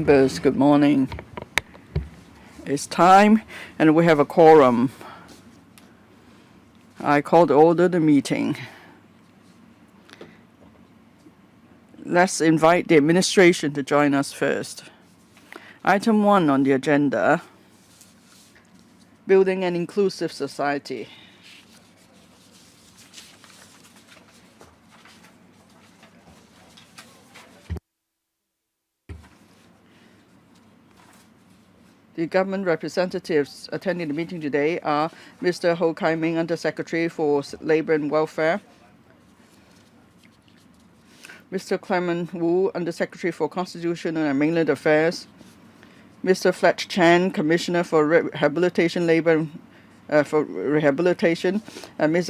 Members, good morning. It's time and we have a quorum. I call to order the meeting. Let's invite the administration to join us first. Item 1 on the agenda, building an inclusive society. The government representatives attending the meeting today are Mr. Ho Kai-ming, Undersecretary for Labor and Welfare, Mr. Clement Wu, Undersecretary for Constitutional and Mainland Affairs, Mr. Fletch Chan, Commissioner for Rehabilitation, Labor for Rehabilitation, Ms.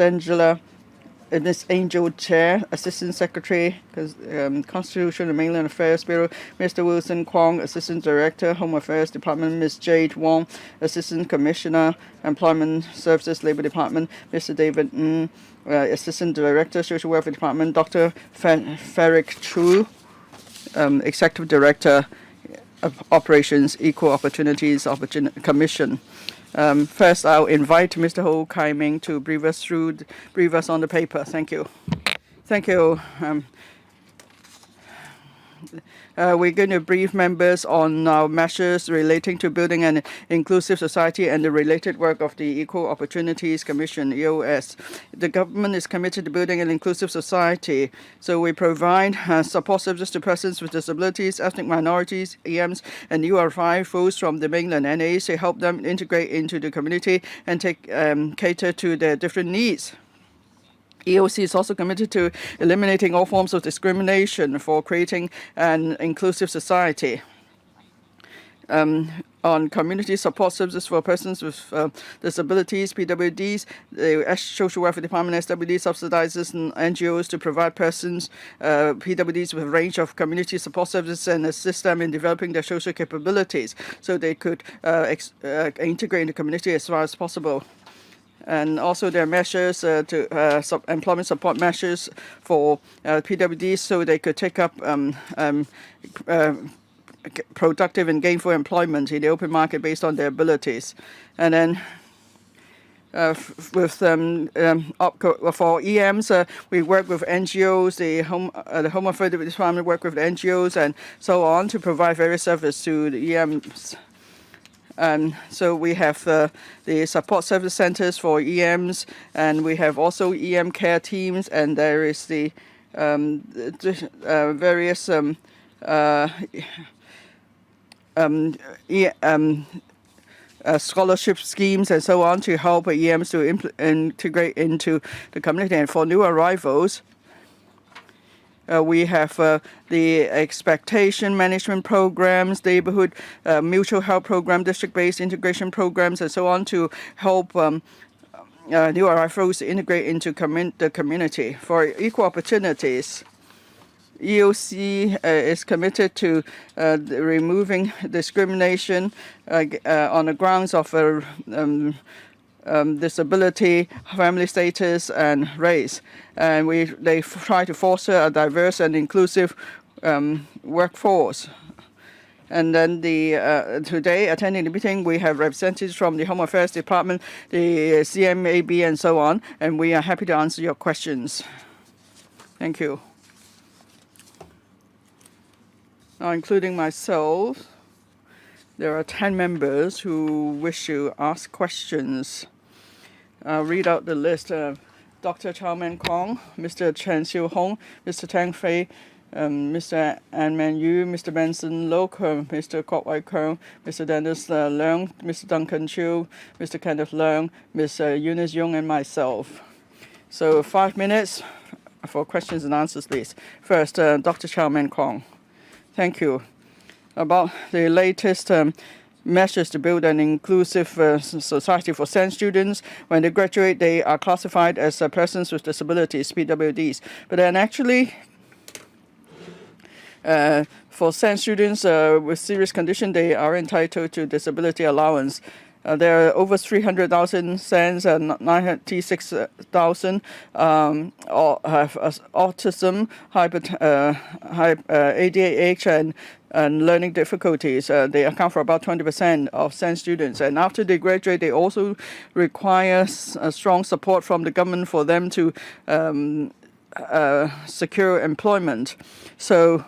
Angel Chair, Assistant Secretary, Constitutional and Mainland Affairs Bureau, Mr. Wilson Kwong, Assistant Director, Home Affairs Department, Ms. Jade Wong, Assistant Commissioner, Employment Services Labor Department, Mr. David Ng, Assistant Director, Social Welfare Department, Dr. Ferrick Chu, Executive Director of Operations, Equal Opportunities Commission. First, I'll invite Mr. Ho Kai-ming to brief us on the paper. Thank you. Thank you. We're going to brief members on our measures relating to building an inclusive society and the related work of the Equal Opportunities Commission, EOS. The government is committed to building an inclusive society, so we provide support services to persons with disabilities, ethnic minorities, EMs, and URI from the mainland NAs to help them integrate into the community and cater to their different needs. EOC is also committed to eliminating all forms of discrimination for creating an inclusive society. On community support services for persons with disabilities, PWDs, the Social Welfare Department, SWD, subsidizes NGOs to provide persons, PWDs, with a range of community support services and assist them in developing their social capabilities so they could integrate in the community as far as possible. And also there are measures employment support measures for PWDs so they could take up productive and gainful employment in the open market based on their abilities. And then for EMs, we work with NGOs, the Home Affairs Department work with NGOs and so on to provide various services to the EMs. So we have the support service centers for EMs, and we have also EM care teams, and there is the various scholarship schemes and so on to help EMs to integrate into the community. And for new arrivals, we have the expectation management programs, neighborhood mutual help program, district-based integration programs, and so on to help new arrivals integrate into the community. For equal opportunities, EOC is committed to removing discrimination on the grounds of disability, family status, and race. And they try to foster a diverse and inclusive workforce. And then today, attending the meeting, we have representatives from the Home Affairs Department, the CMAB, and so on, and we are happy to answer your questions. Thank you. Now, including myself, there are 10 members who wish to ask questions. I'll read out the list. Dr. Chow Man Kong, Mr. Chen Xiu Hong, Mr. Tang Fei, Mr. An Man Yu, Mr. Benson Lok, Mr. Kwok Wai Keung, Mr. Dennis Leung, Mr. Duncan Chiu, Mr. Kenneth Leung, Ms. Eunice Yung, and myself. So 5 minutes for questions and answers, please. First, Dr. Chow Man Kong. Thank you. About the latest measures to build an inclusive society for SEN students. When they graduate, they are classified as persons with disabilities, PWDs. But then actually, for SEN students with serious condition, they are entitled to disability allowance. There are over 300,000 SENs and 96,000 have autism, ADHD, and and learning difficulties. They account for about 20% of SEN students. And after they graduate, they also require strong support from the government for them to secure employment. So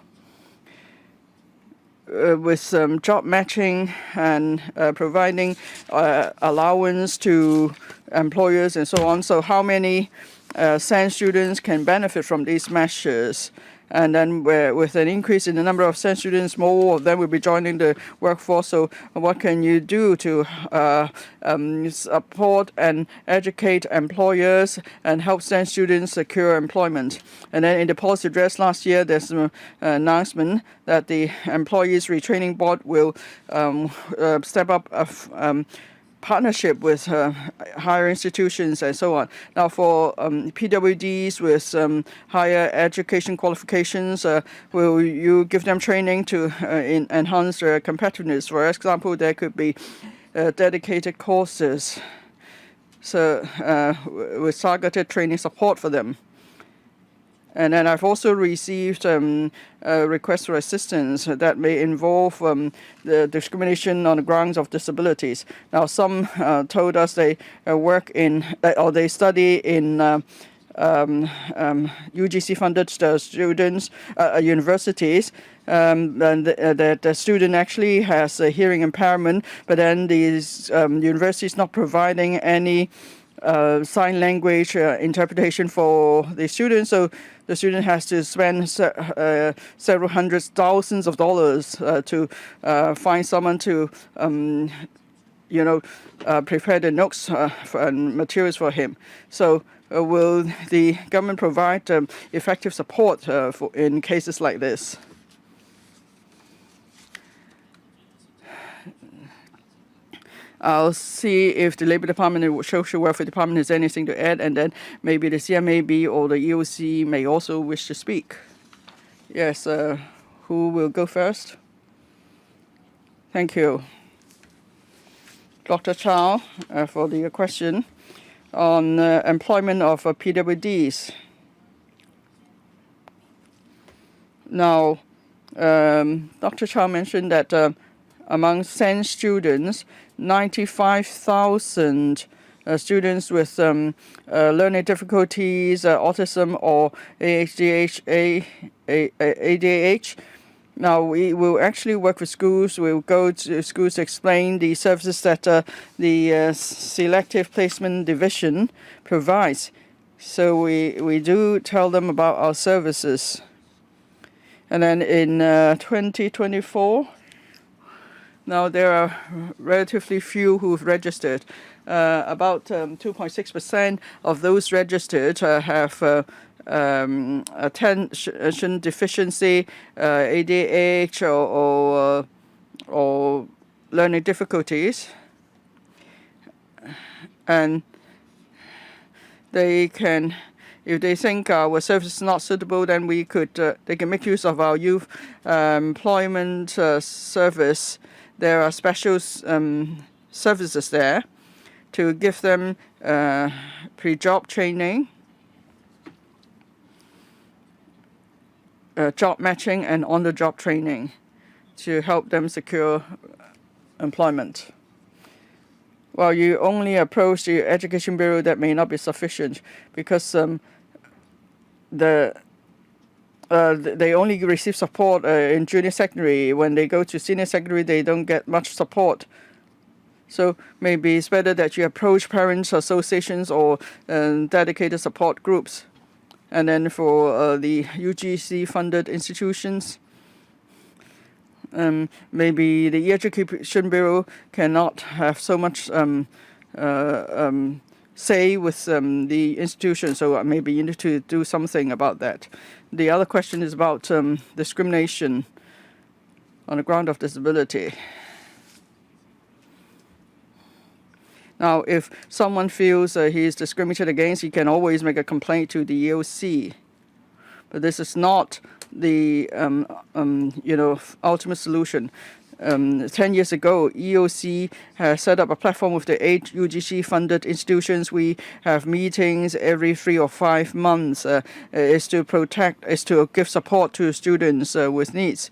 with job matching and providing allowance to employers and so on. So how many SEN students can benefit from these measures? And then with an increase in the number of SEN students, more of them will be joining the workforce. So what can you do to support and educate employers and help SEN students secure employment? And then in the policy address last year, there's an announcement that the Employees Retraining Board will step up partnership with higher institutions and so on. Now for PWDs with higher education qualifications, will you give them training to enhance their competitiveness? For example, there could be dedicated courses with targeted training support for them. And then I've also received requests for assistance that may involve the discrimination on the grounds of disabilities. Now, some told us they work in or they study in UGC-funded students universities. And the student actually has a hearing impairment, but then these university is not providing any sign language interpretation for the students, so the student has to spend several hundred thousands of dollars to find someone to, prepare the notes and materials for him. So will the government provide effective support in cases like this? I'll see if the Labour Department and Social Welfare Department has anything to add, and then maybe the CMAB or the EOC may also wish to speak. Yes, who will go first? Thank you. Dr. Chow, for the question on employment of PWDs. Now, Dr. Chow mentioned that among SEN students, 95,000 students with learning difficulties, autism or ADHD. Now, we will actually work with schools. We'll go to schools to explain the services that the Selective Placement Division provides. So we do tell them about our services. And then in 2024, now, there are relatively few who've registered. About 2.6% of those registered have attention deficiency, ADHD, or learning difficulties. And they can, if they think our service is not suitable, then they can make use of our youth employment service. There are special services there to give them pre-job training, job matching, and on-the-job training to help them secure employment. While you only approach the Education Bureau, that may not be sufficient because they only receive support in junior secondary. When they go to senior secondary, they don't get much support. So maybe it's better that you approach parents' associations or dedicated support groups. And then for the UGC-funded institutions, maybe the Education Bureau cannot have so much say with the institution, so maybe you need to do something about that. The other question is about discrimination on the ground of disability. Now, if someone feels he is discriminated against, he can always make a complaint to the EOC. But this is not the ultimate solution. 10 years ago, EOC has set up a platform with the 8 UGC-funded institutions. We have meetings every 3 or 5 months. Is to give support to students with needs.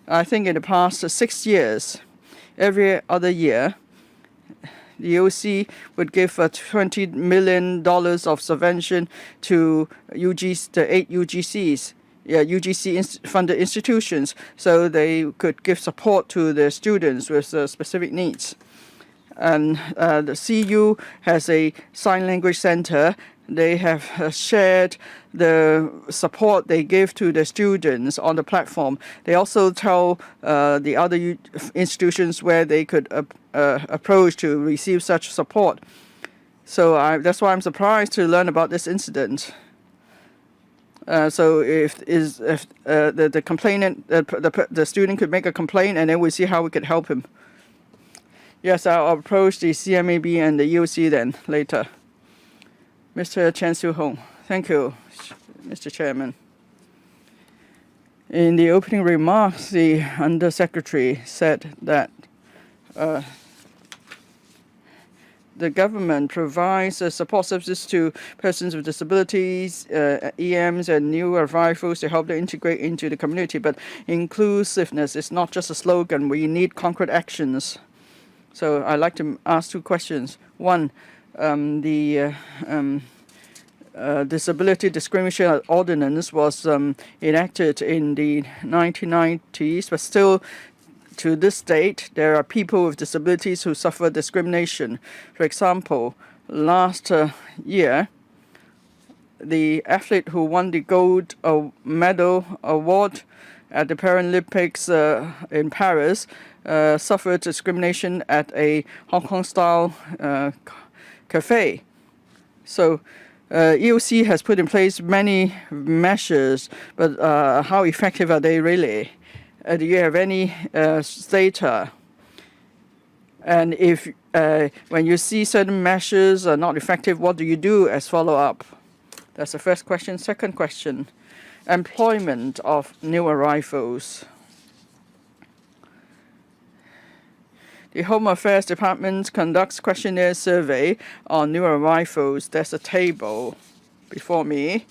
I think in the past 6 years, every other year, the EOC would give $20 million of subvention to the 8 UGCs, UGC-funded institutions, so they could give support to the students with specific needs. And the CU has a sign language center. They have shared the support they give to the students on the platform. They also tell the other institutions where they could approach to receive such support. So that's why I'm surprised to learn about this incident. So if the complainant, the student could make a complaint, and then we see how we could help him. Yes, I'll approach the CMAB and the EOC then later. Mr. Chen Su-hong. Thank you, Mr. Chairman. In the opening remarks, the Undersecretary said that the government provides support services to persons with disabilities, EMs, and new arrivals to help them integrate into the community. But inclusiveness is not just a slogan. We need concrete actions. So I'd like to ask 2 questions. One, the Disability Discrimination Ordinance was enacted in the 1990s, but still to this date, there are people with disabilities who suffer discrimination. For example, last year, the athlete who won the gold medal award at the Paralympics in Paris suffered discrimination at a Hong Kong-style cafe. So EOC has put in place many measures, but how effective are they really? Do you have any data? And if when you see certain measures are not effective, what do you do as follow-up? That's the first question. Second question, employment of new arrivals. The Home Affairs Department conducts questionnaire survey on new arrivals. There's a table before me.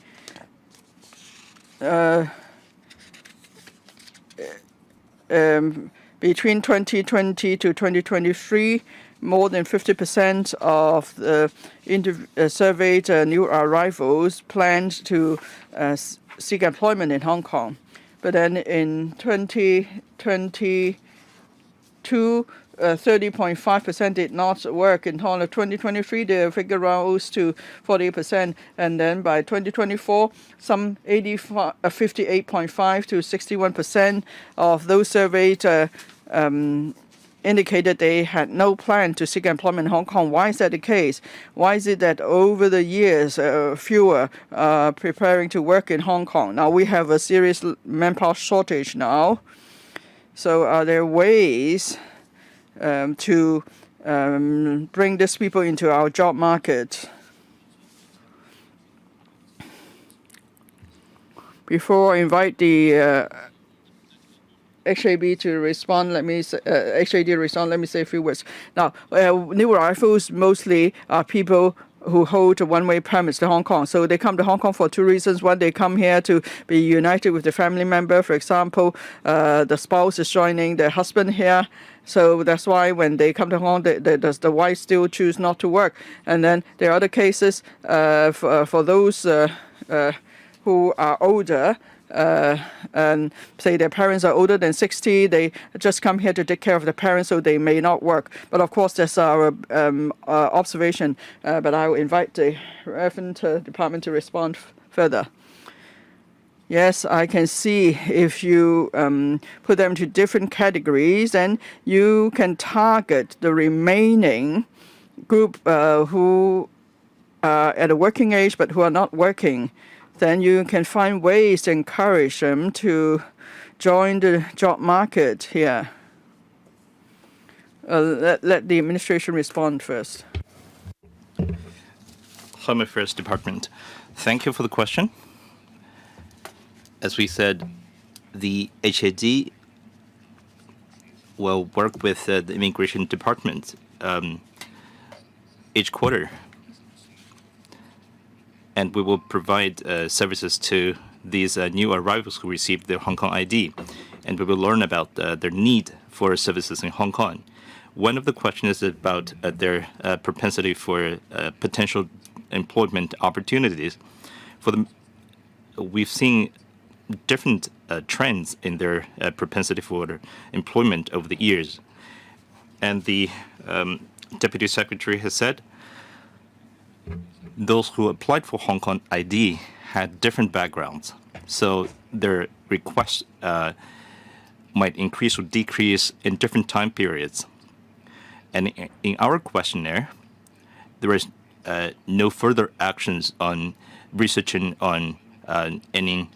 Between 2020 to 2023, more than 50% of the surveyed new arrivals planned to seek employment in Hong Kong. But then in 2022, 30.5% did not work in Hong Kong. 2023, the figure rose to 48%, and then by 2024, some 58.5 to 61% of those surveyed indicated they had no plan to seek employment in Hong Kong. Why is that the case? Why is it that over the years, fewer are preparing to work in Hong Kong? Now we have a serious manpower shortage now. So are there ways to bring these people into our job market? Before I invite the HAB to respond, let me say, HAD to respond, let me say a few words. Now, new arrivals mostly are people who hold one-way permits to Hong Kong. So they come to Hong Kong for 2 reasons. One, they come here to be united with the family member. For example, the spouse is joining their husband here. So that's why when they come to Hong Kong, the wife still choose not to work. And then there are other cases for those who are older, and say their parents are older than 60, they just come here to take care of the parents, so they may not work. But of course, that's our observation. But I will invite the relevant department to respond further. Yes, I can see if you put them to different categories, then you can target the remaining group who are at a working age but who are not working. Then you can find ways to encourage them to join the job market here. Let the administration respond first. Home Affairs Department. Thank you for the question. As we said, the HAD will work with the Immigration Department each quarter. And we will provide services to these new arrivals who receive their Hong Kong ID. and we will learn about their need for services in Hong Kong. One of the questions is about their propensity for potential employment opportunities. We've seen different trends in their propensity for employment over the years. And the Deputy Secretary has said those who applied for Hong Kong ID had different backgrounds. So their requests might increase or decrease in different time periods. And in our questionnaire, there is no further actions on researching on any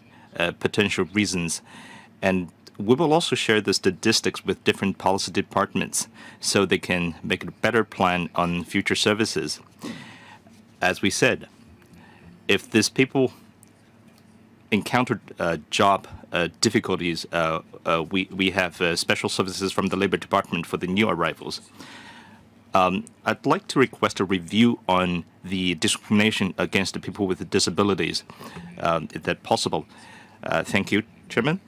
potential reasons. And we will also share the statistics with different policy departments so they can make a better plan on future services. As we said, if these people encountered job difficulties, we have special services from the Labor Department for the new arrivals. I'd like to request a review on the discrimination against the people with disabilities, if that's possible. Thank you, Chairman.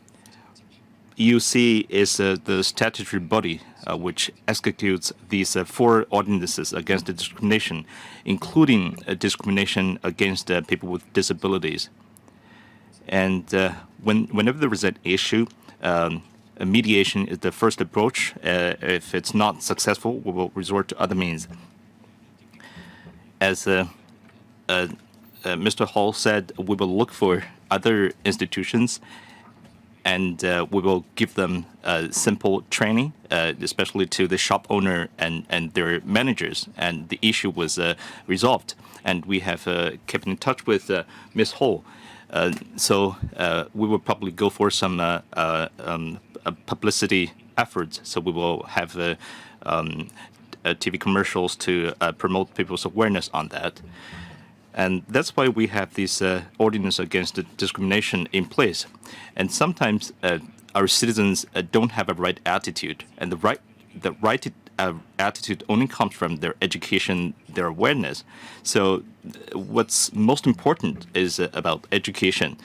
EUC is the statutory body which executes these 4 ordinances against the discrimination, including discrimination against people with disabilities. And whenever there is an issue, mediation is the first approach. If it's not successful, we will resort to other means. As Mr. Hall said, we will look for other institutions and we will give them simple training, especially to the shop owner and their managers. And the issue was resolved. And we have kept in touch with Ms. Hall. So we will probably go for some publicity efforts. So we will have TV commercials to promote people's awareness on that. And that's why we have this ordinance against discrimination in place. And sometimes our citizens don't have a right attitude, and the right attitude only comes from their education, their awareness. So what's most important is about education.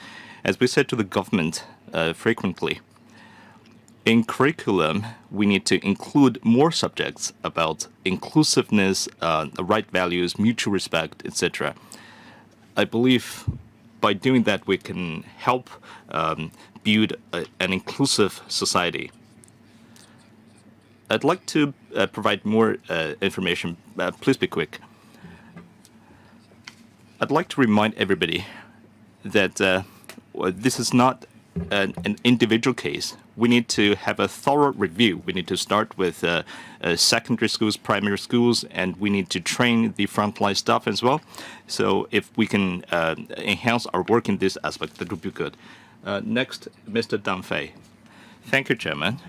As we said to the government frequently, in curriculum, we need to include more subjects about inclusiveness, right values, mutual respect, etc. I believe by doing that, we can help build an inclusive society. I'd like to provide more information. Please be quick. I'd like to remind everybody that this is not an individual case. We need to have a thorough review. We need to start with secondary schools, primary schools, and we need to train the frontline staff as well. So if we can enhance our work in this aspect, that would be good. Next, Mr. Dang Fei. Thank you, Chairman.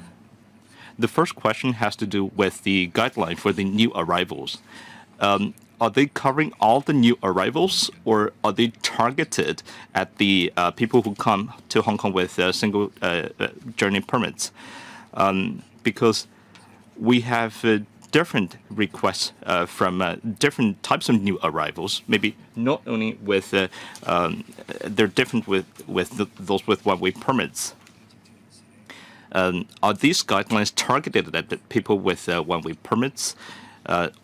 The first question has to do with the guideline for the new arrivals. Are they covering all the new arrivals, or are they targeted at the people who come to Hong Kong with single journey permits? Because we have different requests from different types of new arrivals. Maybe not only with they're different with those with one-way permits. Are these guidelines targeted at the people with one-way permits,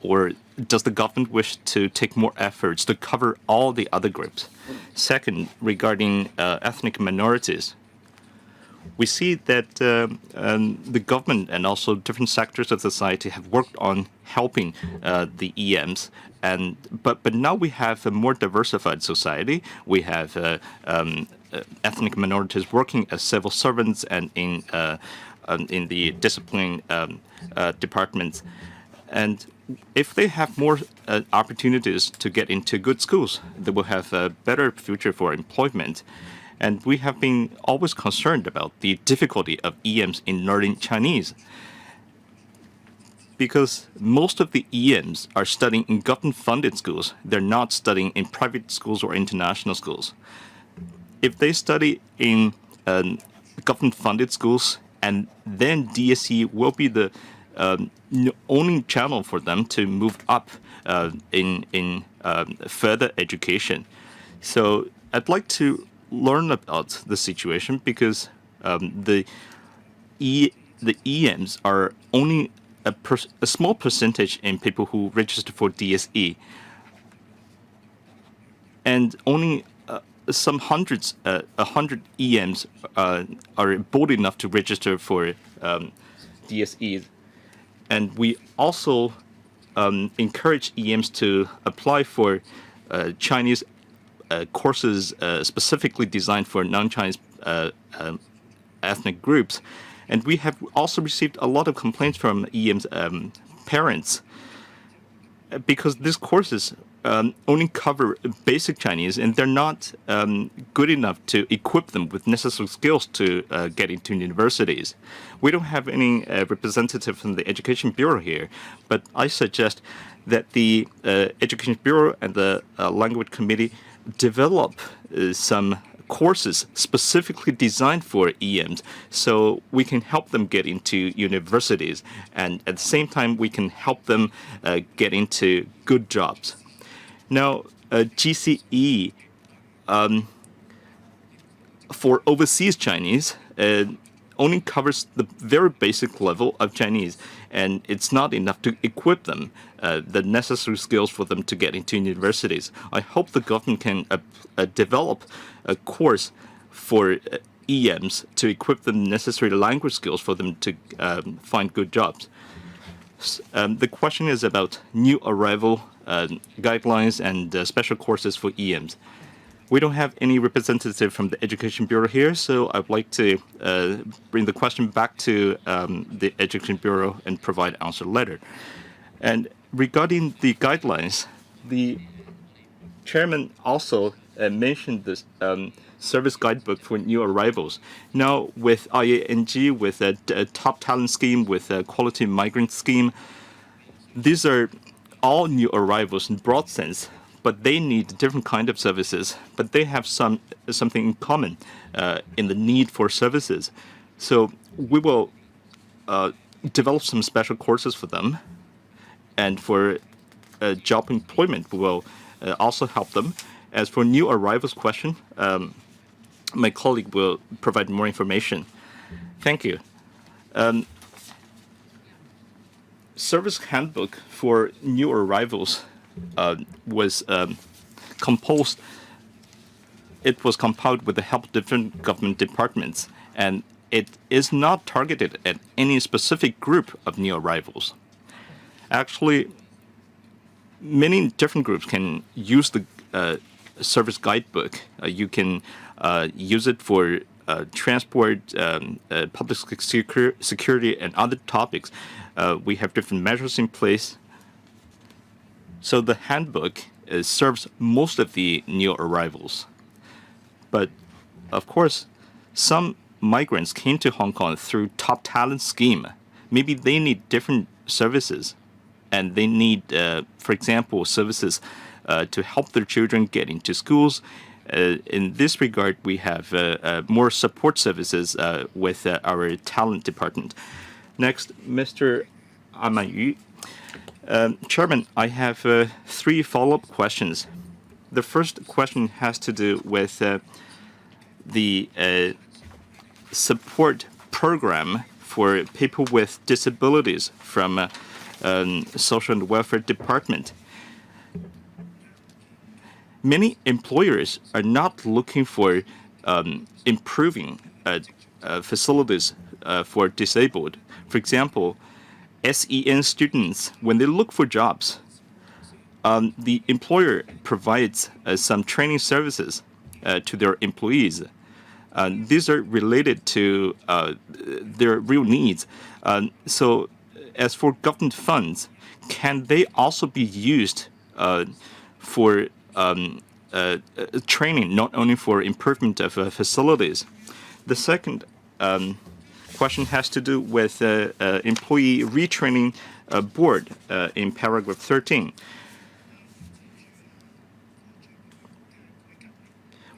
or does the government wish to take more efforts to cover all the other groups? Second, regarding ethnic minorities, we see that the government and also different sectors of society have worked on helping the EMs, but now we have a more diversified society. We have ethnic minorities working as civil servants and in the discipline departments. And if they have more opportunities to get into good schools, they will have a better future for employment. And we have been always concerned about the difficulty of EMs in learning Chinese, because most of the EMs are studying in government-funded schools. They're not studying in private schools or international schools. If they study in government-funded schools, and then DSE will be the only channel for them to move up in further education. So I'd like to learn about the situation, because the the EMs are only a small percentage in people who register for DSE, and only some hundreds, 100 EMs are bold enough to register for DSE. And we also encourage EMs to apply for Chinese courses specifically designed for non-Chinese ethnic groups. And we have also received a lot of complaints from EMs parents because these courses only cover basic Chinese, and they're not good enough to equip them with necessary skills to get into universities. We don't have any representative from the Education Bureau here, but I suggest that the Education Bureau and the Language Committee develop some courses specifically designed for EMs so we can help them get into universities, and at the same time we can help them get into good jobs. Now, GCE for overseas Chinese only covers the very basic level of Chinese, and it's not enough to equip them the necessary skills for them to get into universities. I hope the government can develop a course for EMs to equip them necessary language skills for them to find good jobs. The question is about new arrival guidelines and special courses for EMs. We don't have any representative from the Education Bureau here, so I'd like to bring the question back to the Education Bureau and provide answer letter. And regarding the guidelines, the chairman also mentioned this service guidebook for new arrivals. Now, with IANG, with a top talent scheme, with a quality migrant scheme, these are all new arrivals in broad sense, but they need different kind of services. But they have something in common in the need for services. So we will develop some special courses for them, and for job employment, we will also help them. As for new arrivals question, my colleague will provide more information. Thank you. Service handbook for new arrivals was composed. It was compiled with the help of different government departments, and it is not targeted at any specific group of new arrivals. Actually, many different groups can use the service guidebook. You can use it for transport, public security, and other topics. We have different measures in place. So the handbook serves most of the new arrivals. But of course, some migrants came to Hong Kong through top talent scheme. Maybe they need different services, and they need, for example, services to help their children get into schools. In this regard, we have more support services with our talent department. Next, Mr. Amanyu. Chairman, I have 3 follow-up questions. The first question has to do with the support program for people with disabilities from Social and Welfare Department. Many employers are not looking for improving facilities for disabled. For example, SEN students, when they look for jobs, the employer provides some training services to their employees. These are related to their real needs. So as for government funds, can they also be used for training, not only for improvement of facilities? The second question has to do with employee retraining board in paragraph 13.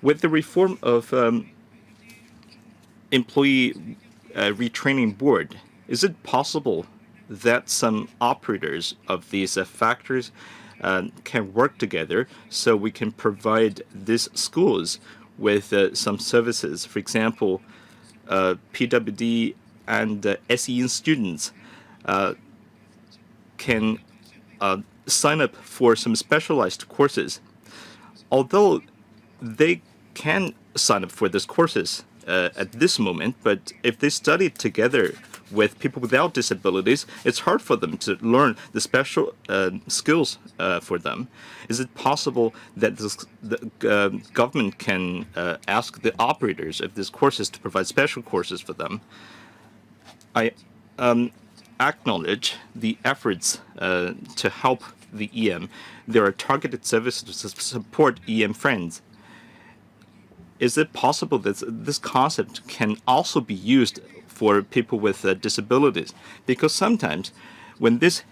With the reform of employee retraining board, is it possible that some operators of these factors can work together so we can provide these schools with some services? For example, PWD and SEN students can sign up for some specialized courses. Although they can sign up for these courses at this moment, but if they study together with people without disabilities, it's hard for them to learn the special skills for them. Is it possible that the government can ask the operators of these courses to provide special courses for them? I acknowledge the efforts to help the EM. There are targeted services to support EM friends. Is it possible that this concept can also be used for people with disabilities? Because sometimes when these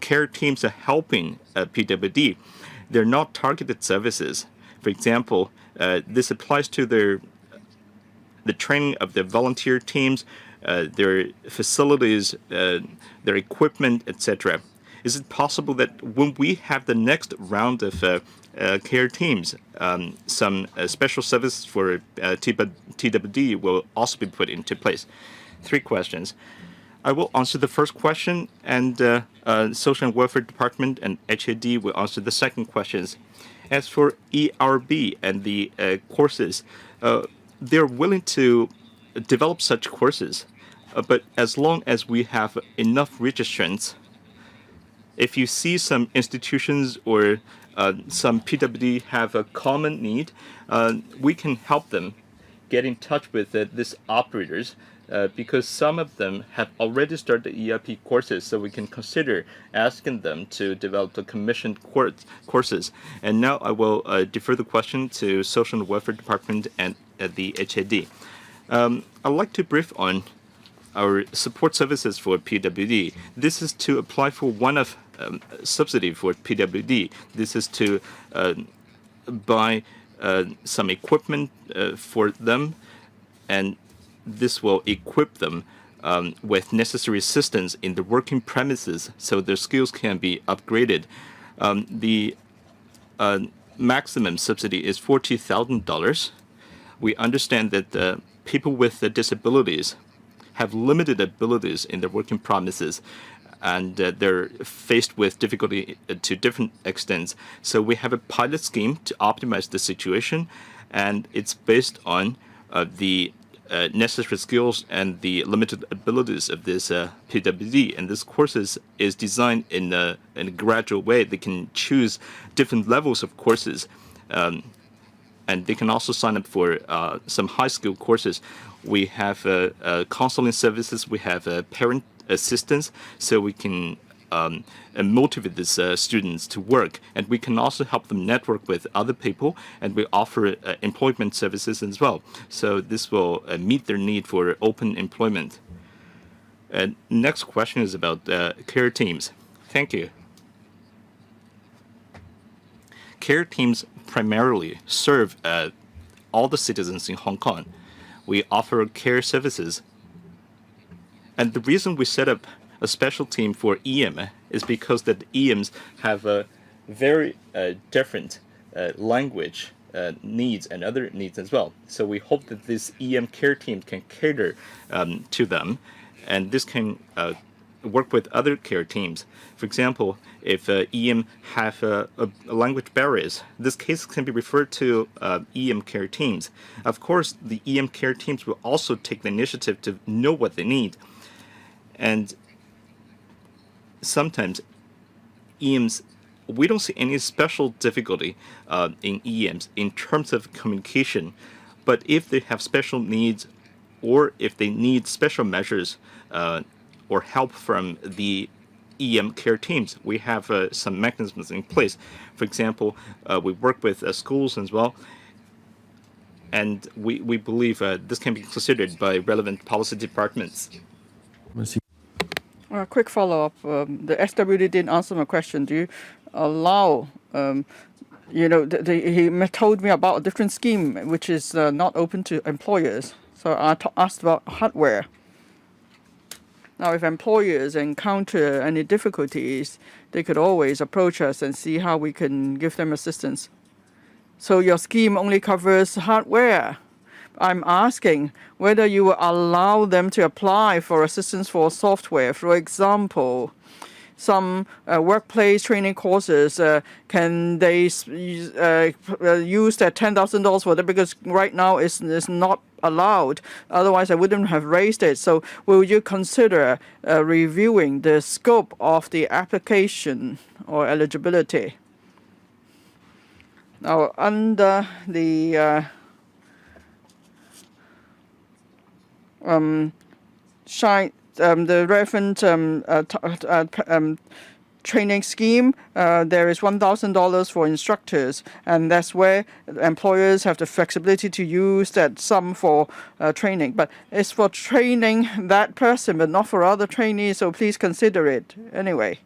care teams are helping PWD, they're not targeted services. For example, this applies to the training of the volunteer teams, their facilities, their equipment, etc. Is it possible that when we have the next round of care teams, some special services for TWD will also be put into place? 3 questions. I will answer the first question, and Social and Welfare Department and HAD will answer the second questions. As for ERB and the courses, they're willing to develop such courses, but as long as we have enough registrants, if you see some institutions or some PWD have a common need, we can help them get in touch with these operators because some of them have already started the ERP courses, so we can consider asking them to develop the commissioned courses. And now I will defer the question to Social and Welfare Department and the HAD. I'd like to brief on our support services for PWD. This is to apply for one-off subsidy for PWD. This is to buy some equipment for them, and this will equip them with necessary assistance in the working premises so their skills can be upgraded. The maximum subsidy is $40,000. We understand that people with disabilities have limited abilities in their working premises, and they're faced with difficulty to different extents. So we have a pilot scheme to optimize the situation, and it's based on the necessary skills and the limited abilities of this PWD. And this courses is designed in a gradual way. They can choose different levels of courses, and they can also sign up for some high-skill courses. We have counseling services. We have parent assistance, so we can motivate these students to work, and we can also help them network with other people, and we offer employment services as well. So this will meet their need for open employment. Next question is about care teams. Thank you. Care teams primarily serve all the citizens in Hong Kong. We offer care services. And the reason we set up a special team for EM is because that EMs have a very different language needs and other needs as well. So we hope that this EM care team can cater to them, and this can work with other care teams. For example, if EM have language barriers, this case can be referred to EM care teams. Of course, the EM care teams will also take the initiative to know what they need. And sometimes EMs, we don't see any special difficulty in EMs in terms of communication. But if they have special needs, or if they need special measures or help from the EM care teams, we have some mechanisms in place. For example, we work with schools as well, and we believe this can be considered by relevant policy departments. Quick follow-up. The SWD didn't answer my question. Do you allow, he told me about a different scheme which is not open to employers. So I asked about hardware. Now, if employers encounter any difficulties, they could always approach us and see how we can give them assistance. So your scheme only covers hardware, I'm asking whether you will allow them to apply for assistance for software. For example, some workplace training courses, can they use that $10,000 for that? Because right now it's not allowed. Otherwise, I wouldn't have raised it. So will you consider reviewing the scope of the application or eligibility? Now, under the the relevant training scheme, there is $1,000 for instructors, and that's where employers have the flexibility to use that sum for training. But it's for training that person, but not for other trainees, so please consider it anyway.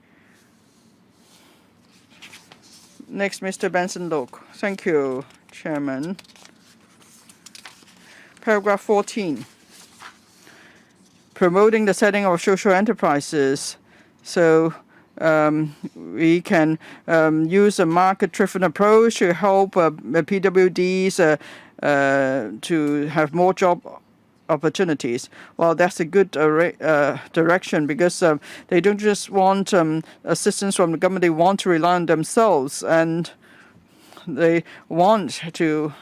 Next, Mr. Benson Look. Thank you, Chairman. Paragraph 14. Promoting the setting of social enterprises. So we can use a market-driven approach to help PWDs to have more job opportunities. Well, that's a good direction, because they don't just want assistance from the government, they want to rely on themselves, and they want to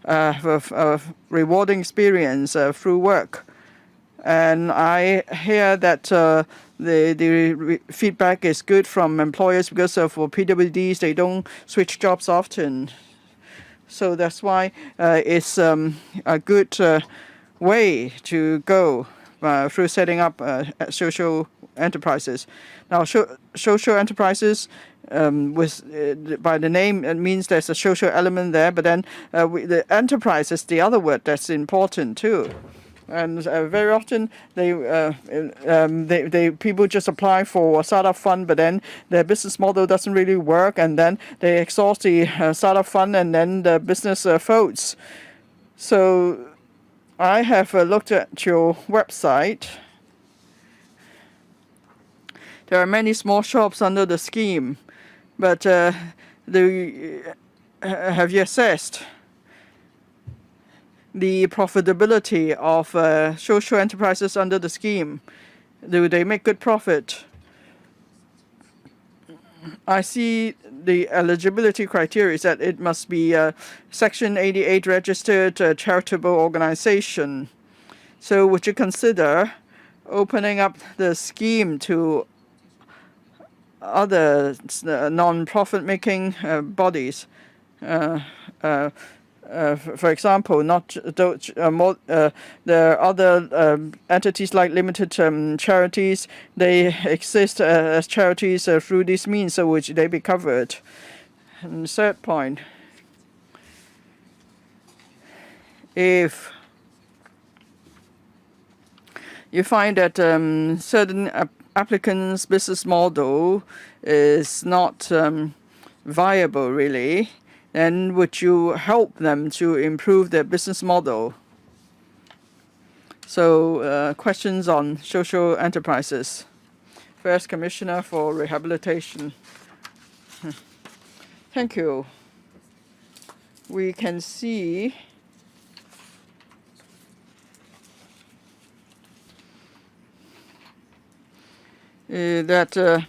have a rewarding experience through work. And I hear that the feedback is good from employers, because for PWDs, they don't switch jobs often. So that's why it's a good way to go through setting up social enterprises. Now, social enterprises, by the name, it means there's a social element there, but then the enterprise is the other word that's important too. And very often people just apply for a startup fund, but then their business model doesn't really work, and then they exhaust the startup fund, and then the business folds. So I have looked at your website. There are many small shops under the scheme, but have you assessed the profitability of social enterprises under the scheme? Do they make good profit? I see the eligibility criteria is that it must be a Section 88 registered charitable organization. So would you consider opening up the scheme to other non-profit making bodies? For example, there are other entities like limited charities. They exist as charities through these means, so which they be covered. And third point, if you find that certain applicants' business model is not viable really, then would you help them to improve their business model? So questions on social enterprises. First, Commissioner for Rehabilitation. Thank you. We can see that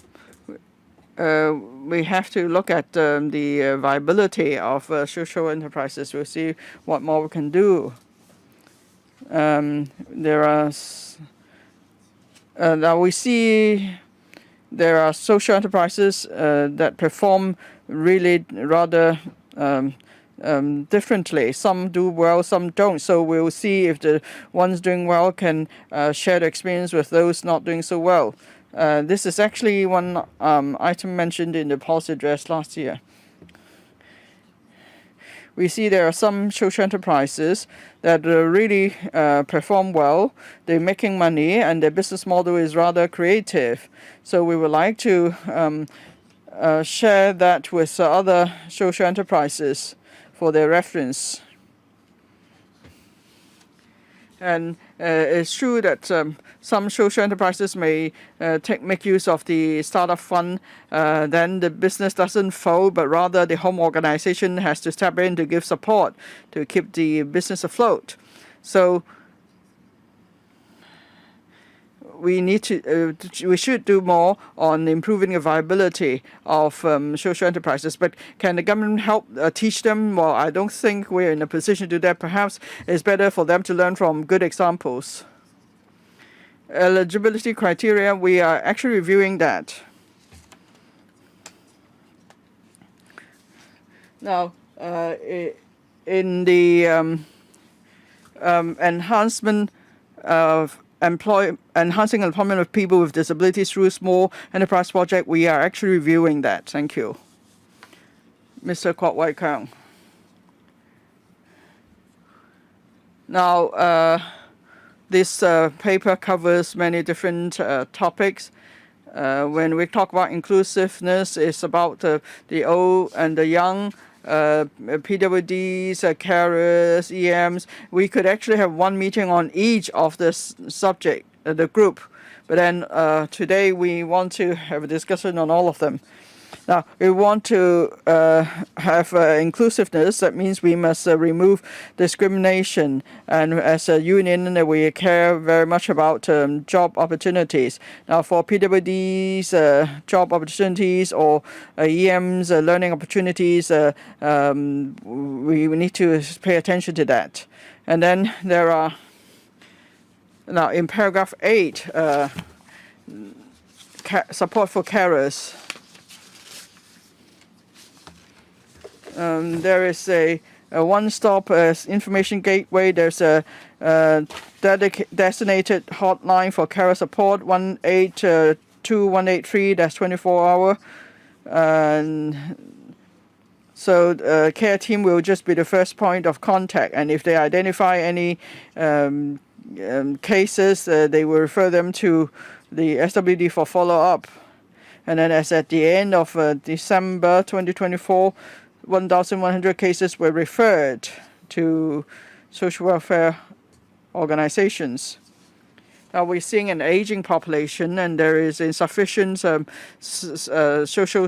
we have to look at the viability of social enterprises. We'll see what more we can do. There are now we see there are social enterprises that perform really rather differently. Some do well, some don't. So we'll see if the ones doing well can share the experience with those not doing so well. This is actually one item mentioned in the policy address last year. We see there are some social enterprises that really perform well. They're making money, and their business model is rather creative. So we would like to share that with other social enterprises for their reference. And It's true that some social enterprises may make use of the startup fund. Then the business doesn't fold, but rather the home organization has to step in to give support to keep the business afloat. So we should do more on improving the viability of social enterprises. But can the government help teach them? Well, I don't think we're in a position to do that. Perhaps it's better for them to learn from good examples. Eligibility criteria, we are actually reviewing that. Now, in the enhancement of enhancing employment of people with disabilities through small enterprise project, we are actually reviewing that. Thank you. Mr. Kwok Wai Keung. Now, this paper covers many different topics. When we talk about inclusiveness, it's about the old and the young, PWDs, carers, EMs. We could actually have one meeting on each of the subject, the group. But then today we want to have a discussion on all of them. Now, we want to have inclusiveness. That means we must remove discrimination. And as a union, we care very much about job opportunities. Now, for PWDs, job opportunities, or EMs, learning opportunities, we need to pay attention to that. And then there are, now in paragraph 8, support for carers. There is a one-stop information gateway. There's a designated hotline for carer support, 182-183. That's 24-hour. And so care team will just be the first point of contact. And if they identify any cases, they will refer them to the SWD for follow-up. And then as at the end of December 2024, 1,100 cases were referred to social welfare organizations. Now we're seeing an aging population, and there is insufficient social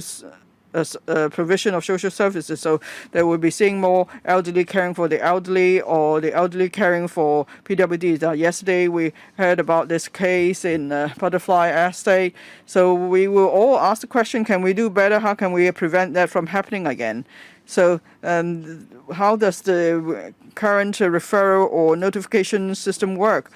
provision of social services. So they will be seeing more elderly caring for the elderly, or the elderly caring for PWDs. Yesterday we heard about this case in Butterfly Estate. So we will all ask the question, can we do better? How can we prevent that from happening again? So how does the current referral or notification system work?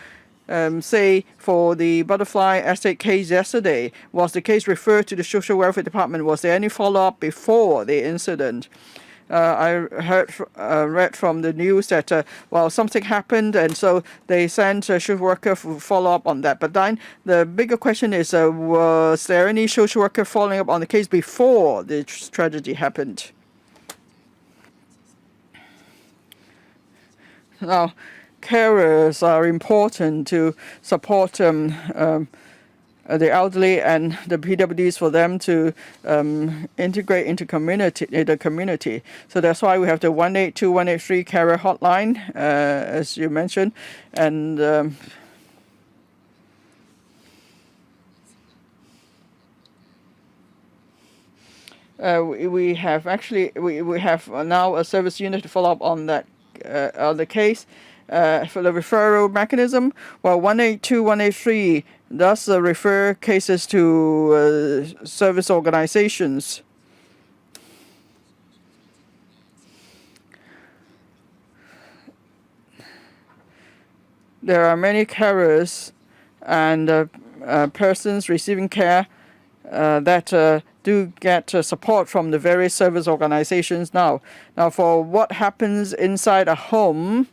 Say for the Butterfly Estate case yesterday, was the case referred to the Social Welfare Department? Was there any follow-up before the incident? I read from the news that, well, something happened, and so they sent a social worker to follow up on that. But then the bigger question is, was there any social worker following up on the case before the tragedy happened? Now, carers are important to support the elderly and the PWDs, for them to integrate into the community. So that's why we have the 182-183 carer hotline, as you mentioned, and we have now a service unit to follow up on that on the case. For the referral mechanism, well, 182-183 does refer cases to service organizations. There are many carers and persons receiving care that do get support from the various service organizations now. Now, for what happens inside a home,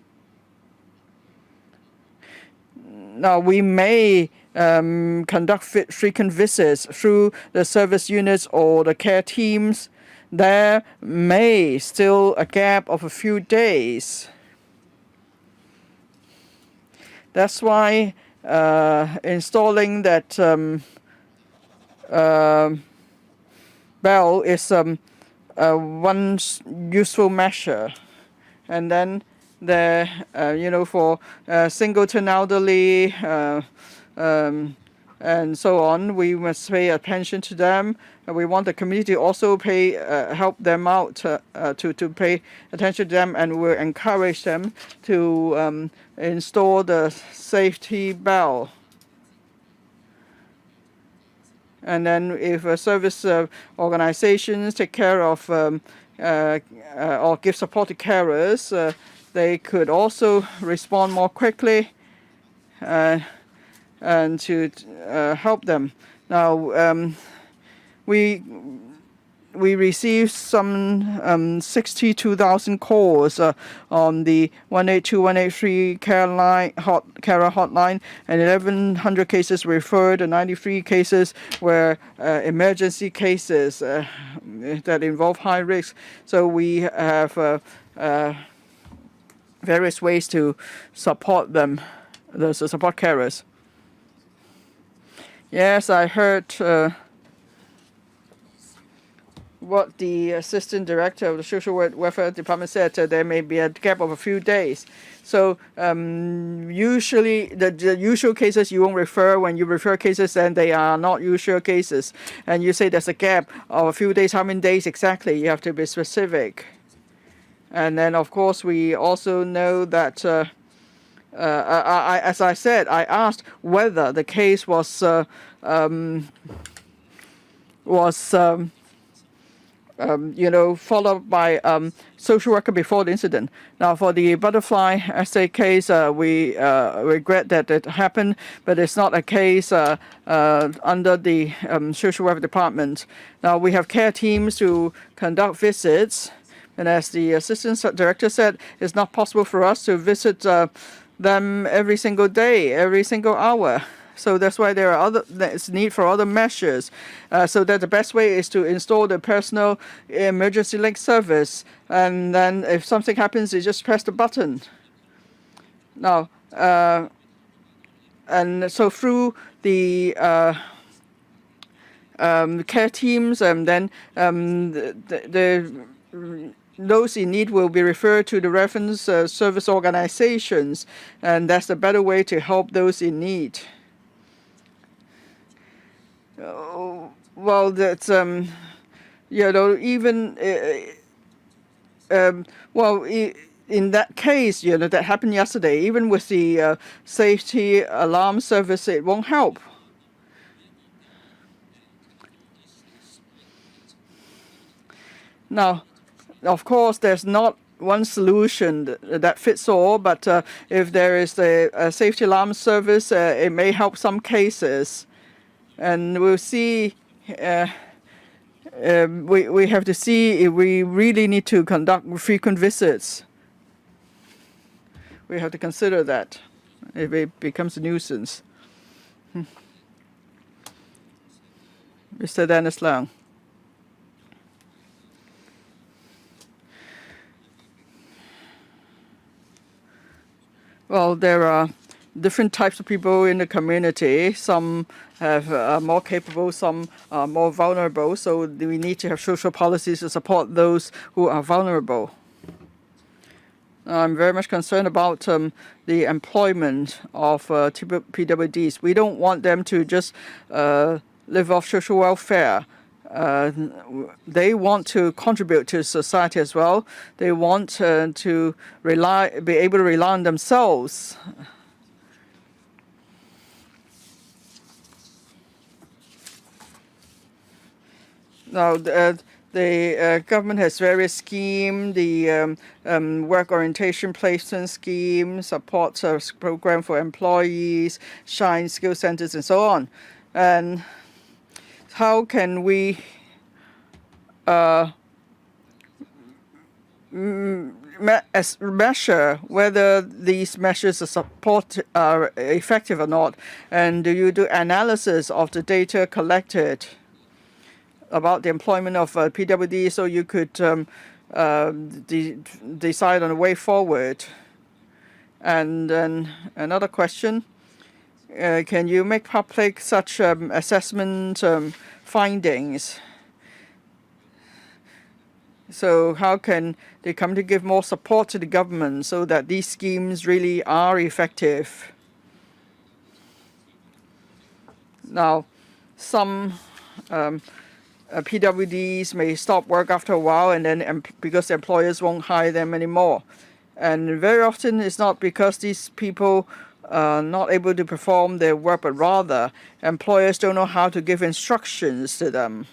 now we may conduct frequent visits through the service units or the care teams. There may still a gap of a few days. That's why installing that bell is one useful measure. And then there, for singleton elderly and so on. We must pay attention to them. We want the community also help them out to pay attention to them, and we'll encourage them to install the safety bell. And then if service organizations take care of or give support to carers, they could also respond more quickly and to help them. Now, we received some 62,000 calls on the 182, 183 carer hotline, and 1,100 cases referred, and 93 cases were emergency cases that involve high risk. So we have various ways to support them, the support carers. Yes, I heard what the assistant director of the social welfare department said. There may be a gap of a few days. So usually the usual cases you won't refer. When you refer cases, then they are not usual cases. And you say there's a gap of a few days. How many days exactly? You have to be specific. And then, of course, we also know that, as I said, I asked whether the case was followed by social worker before the incident. Now, for the Butterfly Estate case, we regret that it happened, but it's not a case under the social welfare department. Now, we have care teams to conduct visits, and as the assistant director said, it's not possible for us to visit them every single day, every single hour. So that's why there's need for other measures. So that the best way is to install the personal emergency link service, and then if something happens, you just press the button. Now, and so through the care teams, and then those in need will be referred to the reference service organizations, and that's the better way to help those in need. Well, that's even in that case, that happened yesterday. Even with the safety alarm service, it won't help. Now, of course, there's not one solution that fits all, but if there is a safety alarm service, it may help some cases. And we'll see, we have to see if we really need to conduct frequent visits. We have to consider that if it becomes a nuisance. Mr. Dennis Leung. Well, there are different types of people in the community. Some are more capable, some are more vulnerable. So we need to have social policies to support those who are vulnerable. I'm very much concerned about the employment of PWDs. We don't want them to just live off social welfare. They want to contribute to society as well. They want to be able to rely on themselves. Now, the government has various schemes, the work orientation placement scheme, support program for employees, Shine Skill Centers, and so on. And how can we measure whether these measures of support are effective or not? And do you do analysis of the data collected about the employment of PWD so you could decide on a way forward? And then another question, can you make public such assessment findings? So how can they come to give more support to the government so that these schemes really are effective? Now, some PWDs may stop work after a while, and then because the employers won't hire them anymore. And very often it's not because these people are not able to perform their work, but rather employers don't know how to give instructions to them,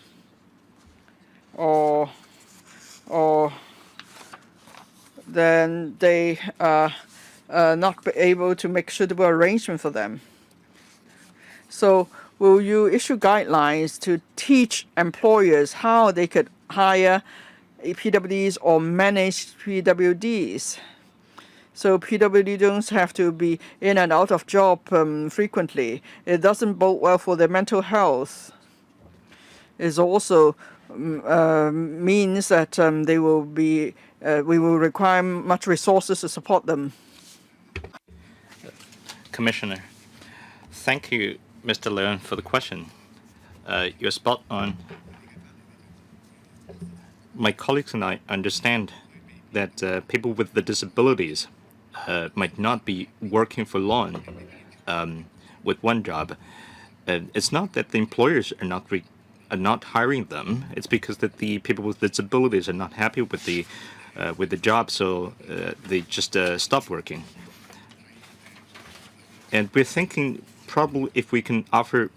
or then they are not able to make suitable arrangement for them. So will you issue guidelines to teach employers how they could hire PWDs or manage PWDs? So PWD don't have to be in and out of job frequently. It doesn't bode well for their mental health. It also means that they will be, we will require much resources to support them. Commissioner, thank you, Mr. Leon, for the question. You're spot on. My colleagues and I understand that people with the disabilities might not be working for long with one job. It's not that the employers are not hiring them. It's because that the people with disabilities are not happy with the job, so they just stop working. And we're thinking probably if we can offer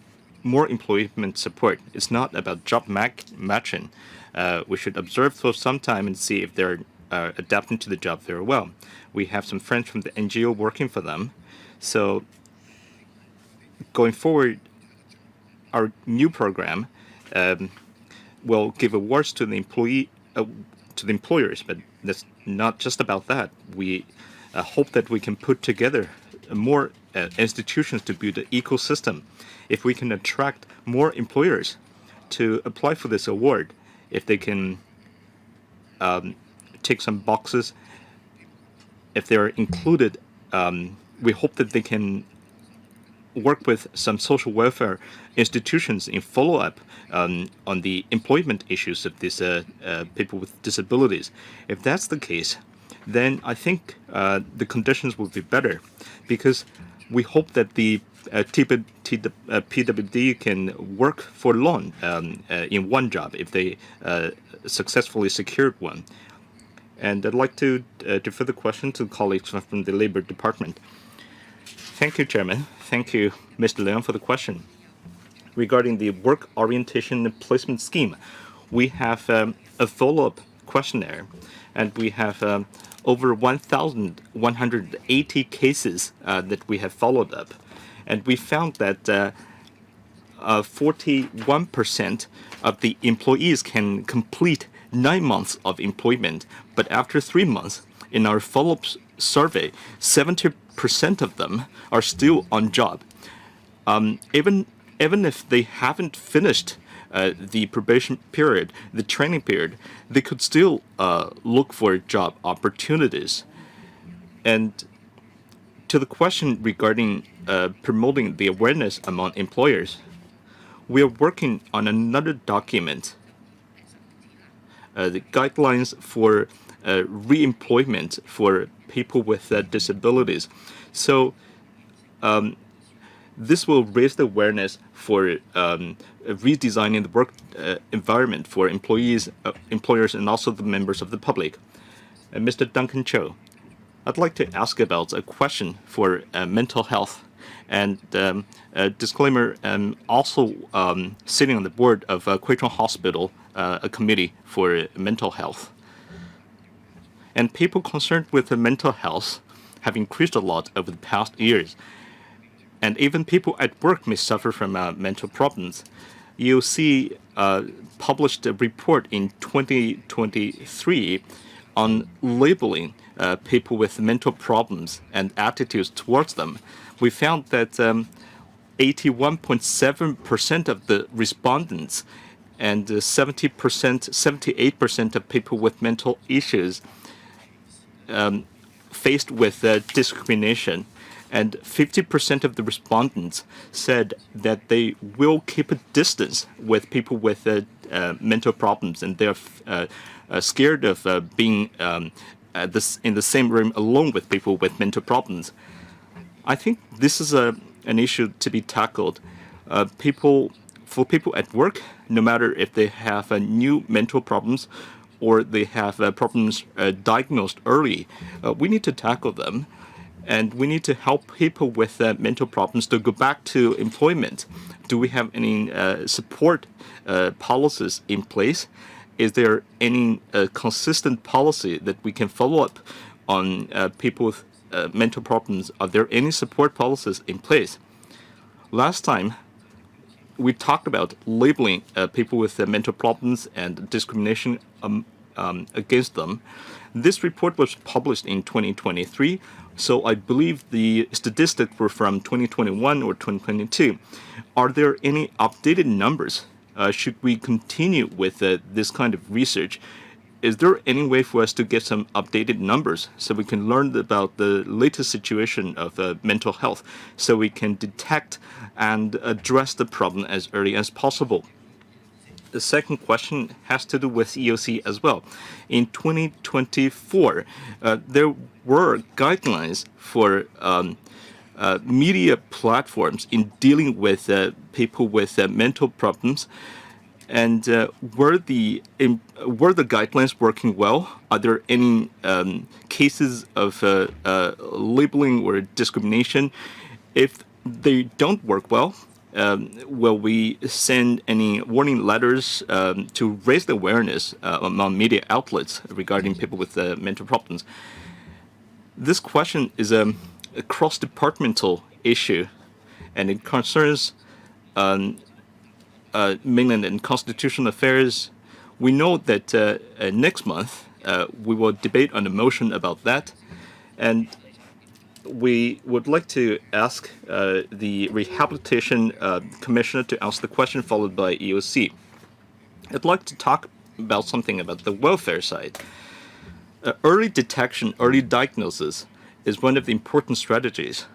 more employment support. It's not about job matching. We should observe for some time and see if they're adapting to the job very well. We have some friends from the NGO working for them. So going forward, our new program will give awards to the employers, but that's not just about that. We hope that we can put together more institutions to build an ecosystem. If we can attract more employers to apply for this award, if they can tick some boxes, if they're included, we hope that they can work with some social welfare institutions in follow-up on the employment issues of these people with disabilities. If that's the case, then I think the conditions will be better, because we hope that the PWD can work for long in one job if they successfully secured one. And I'd like to defer the question to colleagues from the Labor Department. Thank you, Chairman. Thank you, Mr. Leon, for the question. Regarding the work orientation and placement scheme, we have a follow-up questionnaire, and we have over 1,180 cases that we have followed up. And we found that 41% of the employees can complete 9 months of employment, but after 3 months, in our follow-up survey, 70% of them are still on job. Even if they haven't finished the probation period, the training period, they could still look for job opportunities. And to the question regarding promoting the awareness among employers, we are working on another document, the guidelines for re-employment for people with disabilities. So this will raise the awareness for redesigning the work environment for employees, employers, and also the members of the public. Mr. Duncan Cho, I'd like to ask about a question for mental health. And a disclaimer, I'm also sitting on the board of Kwai Chung Hospital, a committee for mental health. And people concerned with mental health have increased a lot over the past years. And even people at work may suffer from mental problems. You'll see published a report in 2023 on labeling people with mental problems and attitudes towards them. We found that 81.7% of the respondents and 78% of people with mental issues faced with discrimination. And 50% of the respondents said that they will keep a distance with people with mental problems, and they're scared of being in the same room alone with people with mental problems. I think this is an issue to be tackled. For people at work, no matter if they have new mental problems or they have problems diagnosed early, we need to tackle them. And we need to help people with mental problems to go back to employment. Do we have any support policies in place? Is there any consistent policy that we can follow up on people with mental problems? Are there any support policies in place? Last time, we talked about labeling people with mental problems and discrimination against them. This report was published in 2023, so I believe the statistics were from 2021 or 2022. Are there any updated numbers? Should we continue with this kind of research? Is there any way for us to get some updated numbers so we can learn about the latest situation of mental health, so we can detect and address the problem as early as possible? The second question has to do with EOC as well. In 2024, there were guidelines for media platforms in dealing with people with mental problems. And were the guidelines working well? Are there any cases of labeling or discrimination? If they don't work well, will we send any warning letters to raise the awareness among media outlets regarding people with mental problems? This question is a cross-departmental issue, and it concerns Mainland and Constitutional Affairs. We know that next month we will debate on a motion about that, and we would like to ask the Rehabilitation Commissioner to ask the question, followed by EOC. I'd like to talk about something about the welfare side. Early detection, early diagnosis is one of the important strategies.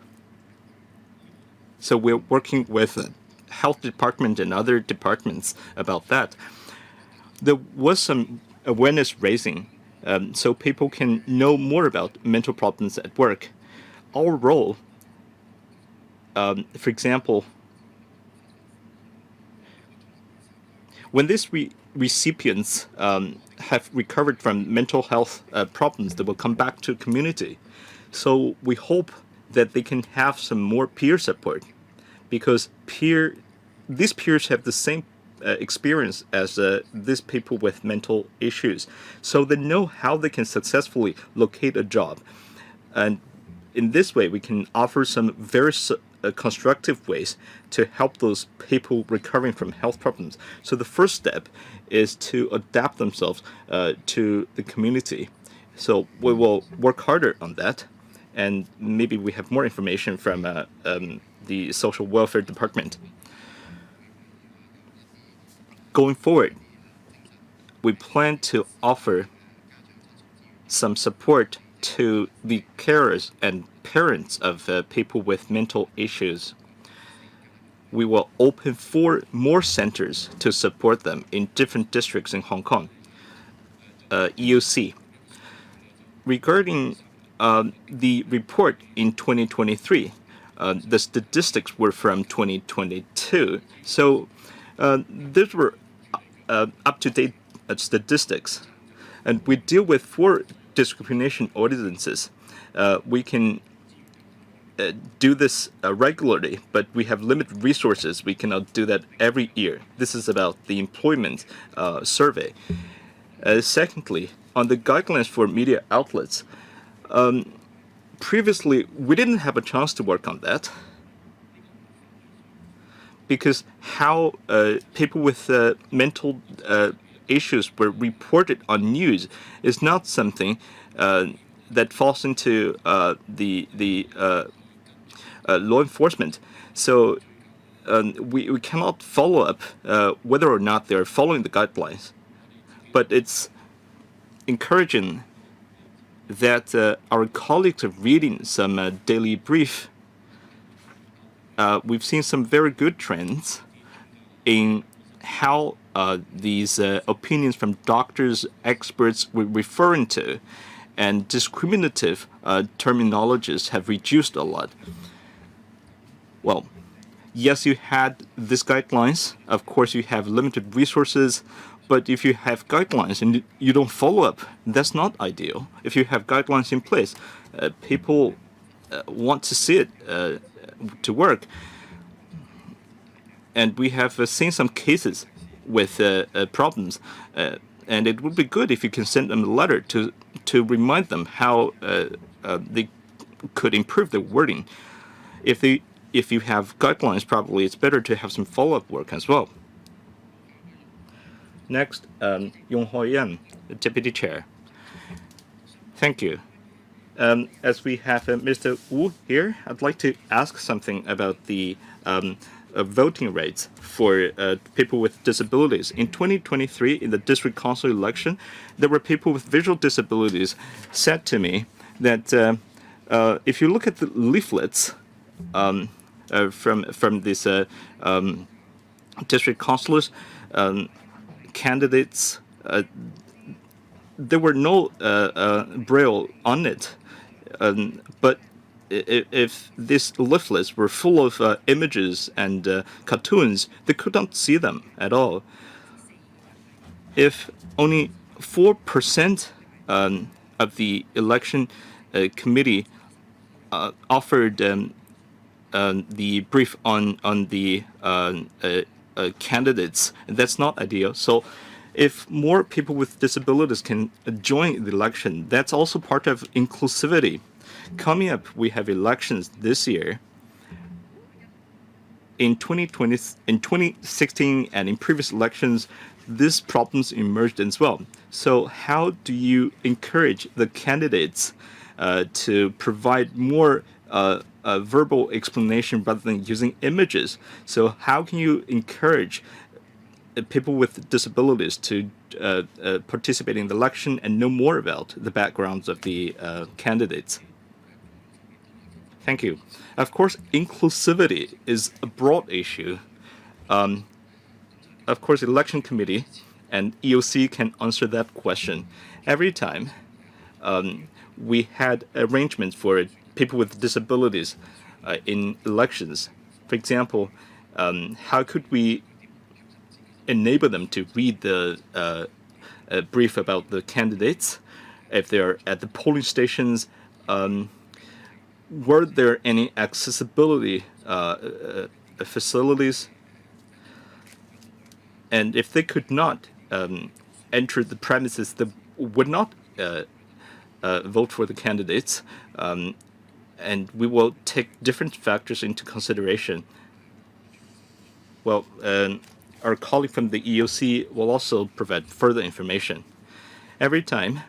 So we're working with health department and other departments about that. There was some awareness raising so people can know more about mental problems at work. Our role, for example, when these recipients have recovered from mental health problems, they will come back to community. So we hope that they can have some more peer support, because these peers have the same experience as these people with mental issues. So they know how they can successfully locate a job. And in this way, we can offer some very constructive ways to help those people recovering from health problems. So the first step is to adapt themselves to the community. So we will work harder on that, and maybe we have more information from the Social Welfare Department. Going forward, we plan to offer some support to the carers and parents of people with mental issues. We will open 4 more centers to support them in different districts in Hong Kong. EOC. Regarding the report in 2023, the statistics were from 2022. So these were up-to-date statistics. And we deal with 4 discrimination ordinances. We can do this regularly, but we have limited resources. We cannot do that every year. This is about the employment survey. Secondly, on the guidelines for media outlets, previously we didn't have a chance to work on that, because how people with mental issues were reported on news is not something that falls into the law enforcement. So we cannot follow up whether or not they're following the guidelines. But it's encouraging that our colleagues are reading some daily brief. We've seen some very good trends in how these opinions from doctors, experts we're referring to, and discriminative terminologies have reduced a lot. Well, yes, you had these guidelines. Of course, you have limited resources. But if you have guidelines and you don't follow up, that's not ideal. If you have guidelines in place, people want to see it to work. And we have seen some cases with problems. And it would be good if you can send them a letter to remind them how they could improve the wording. If you have guidelines, probably it's better to have some follow-up work as well. Next, Yong Ho Yan, the Deputy Chair. Thank you. As we have Mr. Wu here, I'd like to ask something about the voting rates for people with disabilities. In 2023, in the district council election, there were people with visual disabilities said to me that if you look at the leaflets from these district councilors, candidates, there were no braille on it. But if these leaflets were full of images and cartoons, they could not see them at all. If only 4% of the election committee offered the brief on the candidates, that's not ideal. So if more people with disabilities can join the election, that's also part of inclusivity. Coming up, we have elections this year. In 2020, in 2016, and in previous elections, these problems emerged as well. So how do you encourage the candidates to provide more verbal explanation rather than using images? So how can you encourage people with disabilities to participate in the election and know more about the backgrounds of the candidates? Thank you. Of course, inclusivity is a broad issue. Of course, election committee and EOC can answer that question. Every time we had arrangements for people with disabilities in elections. For example, how could we enable them to read the brief about the candidates if they're at the polling stations? Were there any accessibility facilities? And if they could not enter the premises, they would not vote for the candidates. And we will take different factors into consideration. Well, our colleague from the EOC will also provide further information. Every time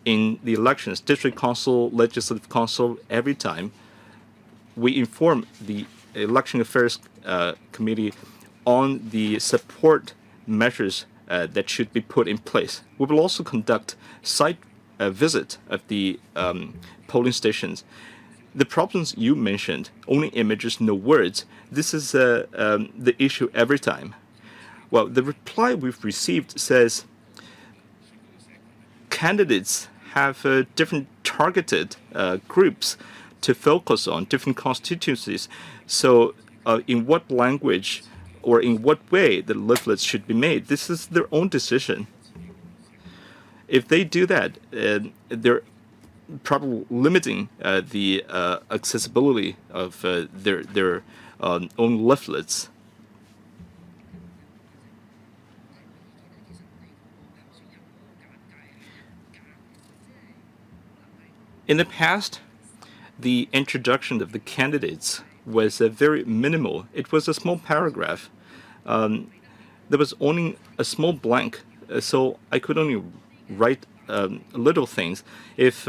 in the elections, district council, legislative council, every time we inform the election affairs committee on the support measures that should be put in place. We will also conduct site visit of the polling stations. The problems you mentioned, only images, no words, this is the issue every time. Well, the reply we've received says candidates have different targeted groups to focus on, different constituencies. So in what language or in what way the leaflets should be made, this is their own decision. If they do that, they're probably limiting the accessibility of their own leaflets. In the past, the introduction of the candidates was very minimal. It was a small paragraph. There was only a small blank, so I could only write little things. If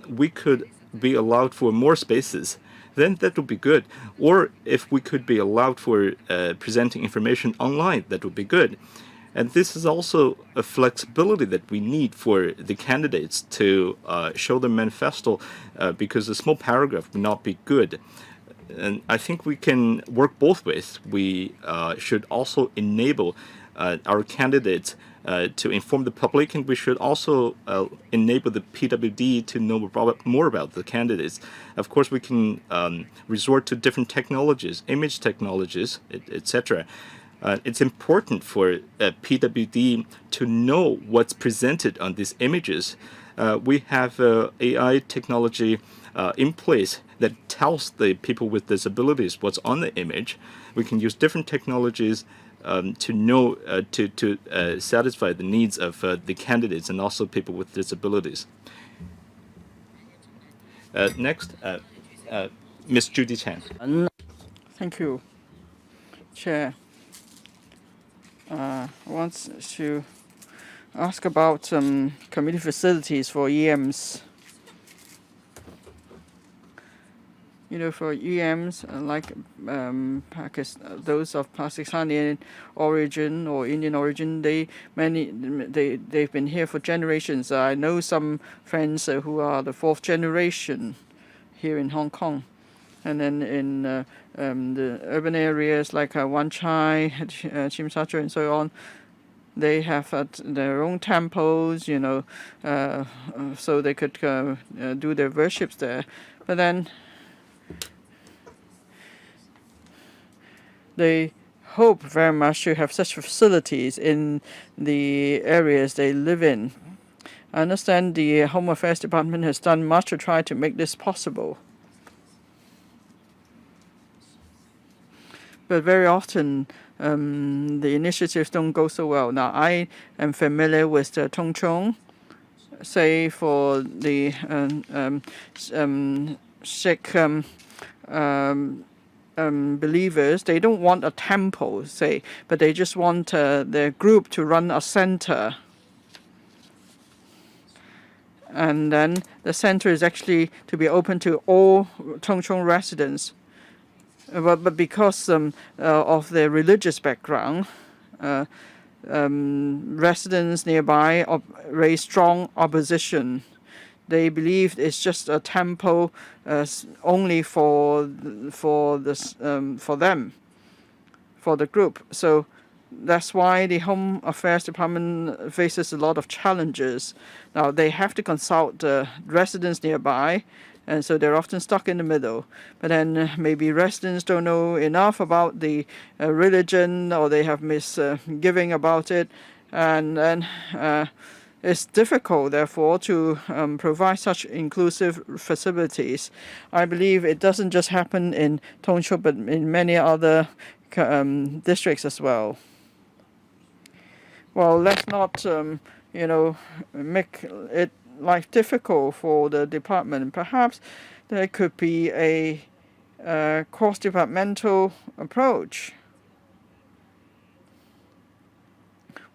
we could be allowed for more spaces, then that would be good. Or if we could be allowed for presenting information online, that would be good. And this is also a flexibility that we need for the candidates to show their manifesto, because a small paragraph would not be good. And I think we can work both ways. We should also enable our candidates to inform the public, and we should also enable the PWD to know more about the candidates. Of course, we can resort to different technologies, image technologies, etc. It's important for PWD to know what's presented on these images. We have AI technology in place that tells the people with disabilities what's on the image. We can use different technologies to know to satisfy the needs of the candidates and also people with disabilities. Next, Ms. Judy Chan. Thank you, Chair. I want to ask about community facilities for EMs. For EMs like those of Pakistani origin or Indian origin, they've been here for generations. I know some friends who are the 4th generation here in Hong Kong. And then in the urban areas like Wan Chai, Tsim Sha Tsui, and so on, they have their own temples, so they could do their worships there. But then they hope very much to have such facilities in the areas they live in. I understand the Home Affairs Department has done much to try to make this possible. But very often, the initiatives don't go so well. Now, I am familiar with the Tung Chung, say for the Sikh believers. They don't want a temple, say, but they just want their group to run a center. And then the center is actually to be open to all Tung Chung residents. But because of their religious background, residents nearby raise strong opposition. They believe it's just a temple only for them, for the group. So that's why the Home Affairs Department faces a lot of challenges. Now they have to consult the residents nearby, and so they're often stuck in the middle. But then maybe residents don't know enough about the religion, or they have misgiving about it, and then it's difficult, therefore, to provide such inclusive facilities. I believe it doesn't just happen in Tung Chung, but in many other districts as well. Well, let's not, make it life difficult for the department. Perhaps there could be a cross-departmental approach.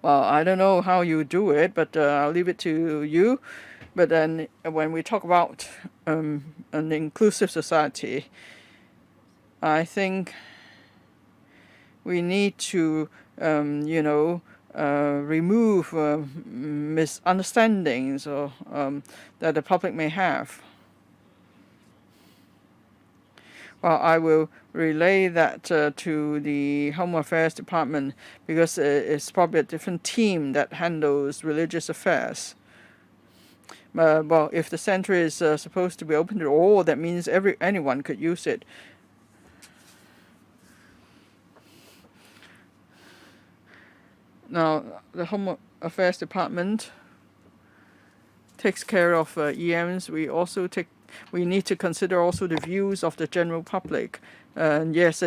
Well, I don't know how you do it, but I'll leave it to you. But then when we talk about an inclusive society, I think we need to, remove misunderstandings or that the public may have. Well, I will relay that to the Home Affairs Department, because it's probably a different team that handles religious affairs. Well, if the center is supposed to be open to all, that means anyone could use it. Now, the Home Affairs Department takes care of EMs. We need to consider also the views of the general public. Yes,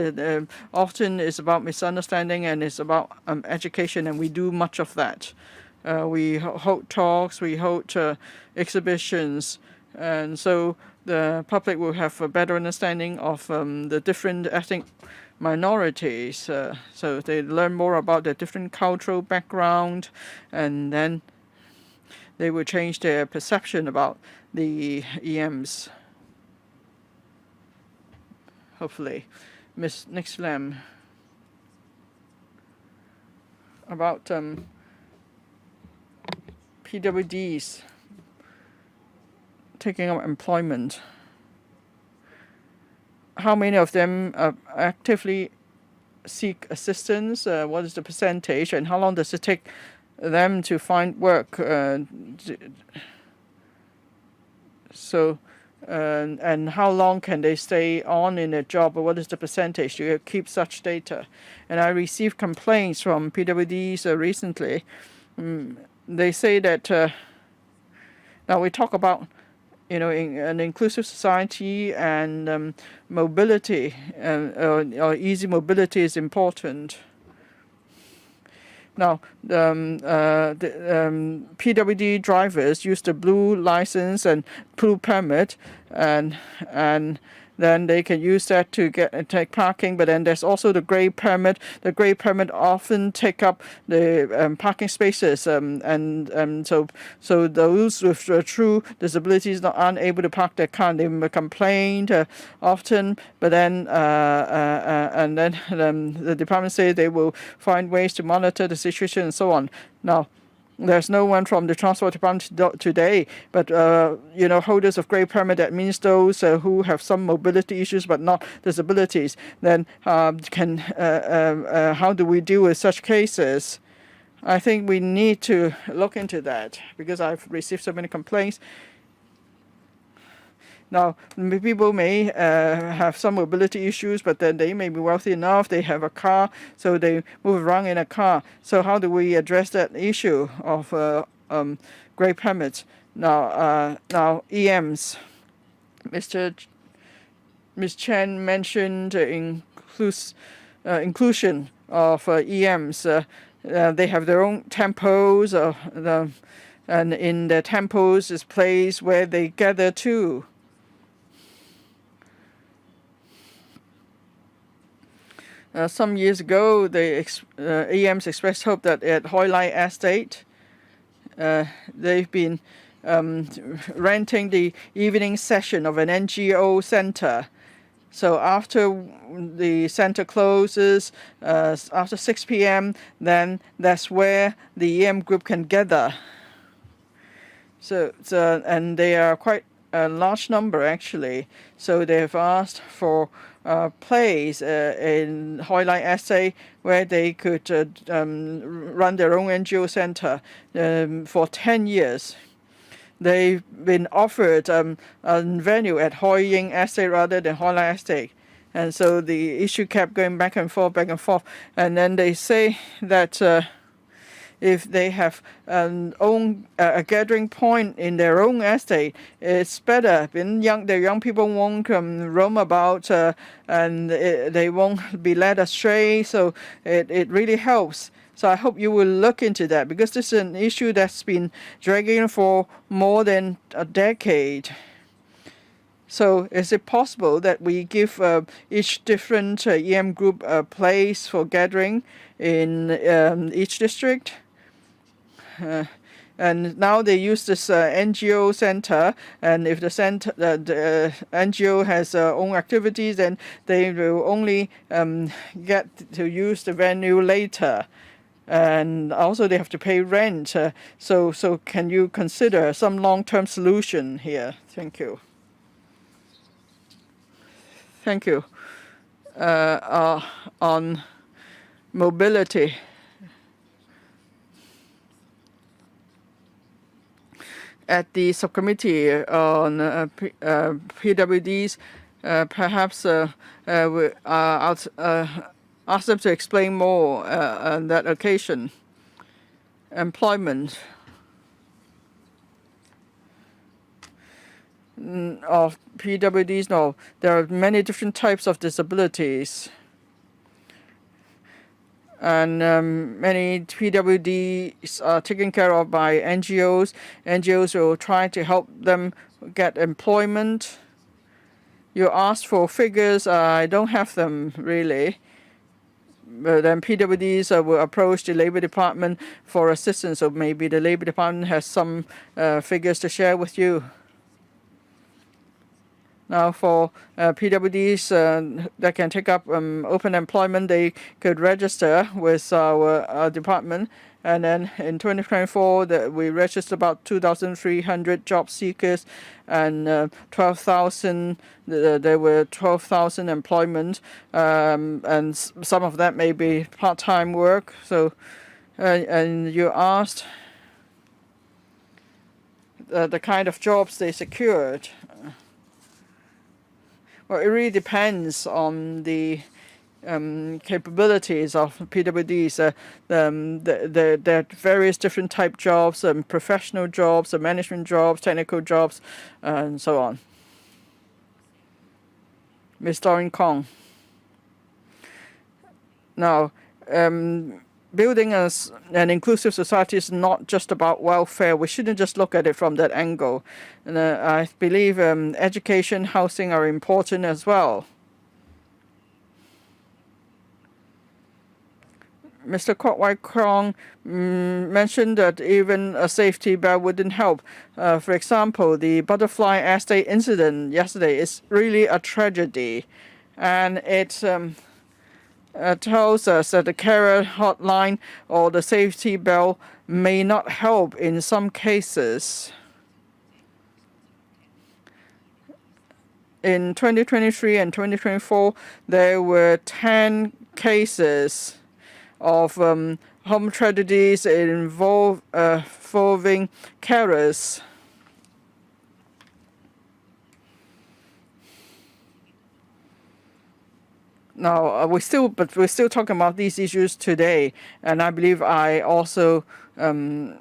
often it's about misunderstanding and it's about education, and we do much of that. We hold talks, we hold exhibitions, and so the public will have a better understanding of the different ethnic minorities. So they learn more about their different cultural background, and then they will change their perception about the EMs. Hopefully. Ms. Nix Lam, about PWDs taking up employment. How many of them are actively seek assistance? What is the percentage, and how long does it take them to find work? And how long can they stay on in a job, or what is the percentage? Do you keep such data? And I received complaints from PWDs recently. They say that now we talk about in an inclusive society, and mobility or easy mobility is important. Now, the PWD drivers use the blue license and blue permit, and then they can use that to take parking. But then there's also the gray permit. The gray permit often take up the parking spaces, so those with true disabilities aren't able to park their car. They complain often, but then and then the department says they will find ways to monitor the situation and so on. Now, there's no one from the transport department today, but holders of grey permit, that means those who have some mobility issues but not disabilities. Then how do we deal with such cases? I think we need to look into that, because I've received so many complaints. Now, people may have some mobility issues, but then they may be wealthy enough, they have a car, so they move around in a car. So how do we address that issue of grey permits? Now EMs. Ms. Chen mentioned inclusion of EMs. They have their own tempos, and in their tempos is place where they gather to. Some years ago, the EMs expressed hope that at Hoi Lai Estate, they've been renting the evening session of an NGO center. So after the center closes, after 6 p.m., then that's where the EM group can gather. So and they are quite a large number, actually. So they have asked for place in Hoi Lai Estate where they could run their own NGO center for 10 years. They've been offered a venue at Hoi Ying Estate rather than Hoi Lai Estate. And so the issue kept going back and forth. And then they say that if they have a gathering point in their own estate, it's better. The young people won't roam about, and they won't be led astray. So it really helps. So I hope you will look into that, because this is an issue that's been dragging for more than a decade. So is it possible that we give each different EM group a place for gathering in each district? And now they use this NGO center, and if the NGO has own activities, then they will only get to use the venue later. And also they have to pay rent. So can you consider some long-term solution here? Thank you. Thank you. On mobility. At the subcommittee on PWDs, perhaps I'll ask them to explain more on that occasion. Employment of PWDs, no. There are many different types of disabilities. And many PWDs are taken care of by NGOs. NGOs will try to help them get employment. You asked for figures. I don't have them really. But then PWDs will approach the Labor Department for assistance. So maybe the Labor Department has some figures to share with you. Now, for PWDs that can take up open employment, they could register with our department. And then in 2024, we registered about 2,300 job seekers, and 12,000. There were 12,000 employment, and some of that may be part-time work. So, and you asked the kind of jobs they secured. Well, it really depends on the capabilities of PWDs. There are various different type jobs, professional jobs, management jobs, technical jobs, and so on. Ms. Doreen Kong. Now, building an inclusive society is not just about welfare. We shouldn't just look at it from that angle. And I believe education, housing are important as well. Mr. Kwok Wai Krong mentioned that even a safety belt wouldn't help. For example, the Butterfly Estate incident yesterday is really a tragedy, and it tells us that the carer hotline or the safety belt may not help in some cases. In 2023 and 2024, there were 10 cases of home tragedies involving carers. Now we're still talking about these issues today, and I believe I also have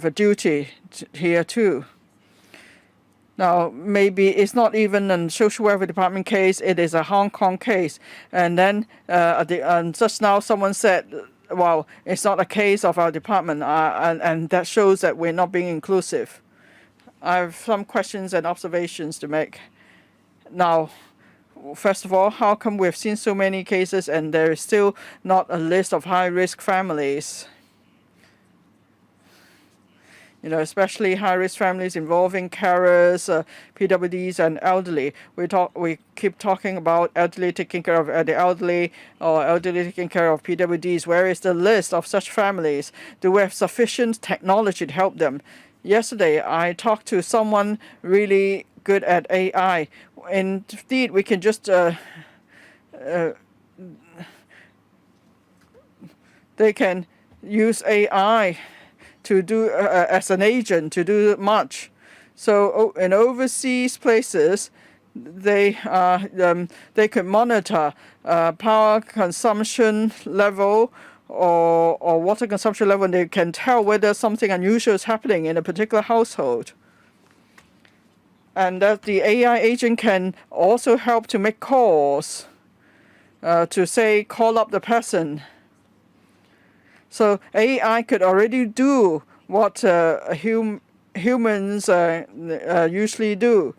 a duty here too. Now, maybe it's not even a social welfare department case, it is a Hong Kong case. And then just now someone said, well, it's not a case of our department, and that shows that we're not being inclusive. I have some questions and observations to make. Now, first of all, how come we've seen so many cases and there is still not a list of high-risk families? You know, especially high-risk families involving carers, PWDs, and elderly. We keep talking about elderly taking care of the elderly, or elderly taking care of PWDs. Where is the list of such families? Do we have sufficient technology to help them? Yesterday, I talked to someone really good at AI. Indeed, we can just they can use AI to do as an agent to do much. So in overseas places, they could monitor power consumption level or water consumption level, and they can tell whether something unusual is happening in a particular household. And that the AI agent can also help to make calls to say, call up the person. So AI could already do what humans usually do.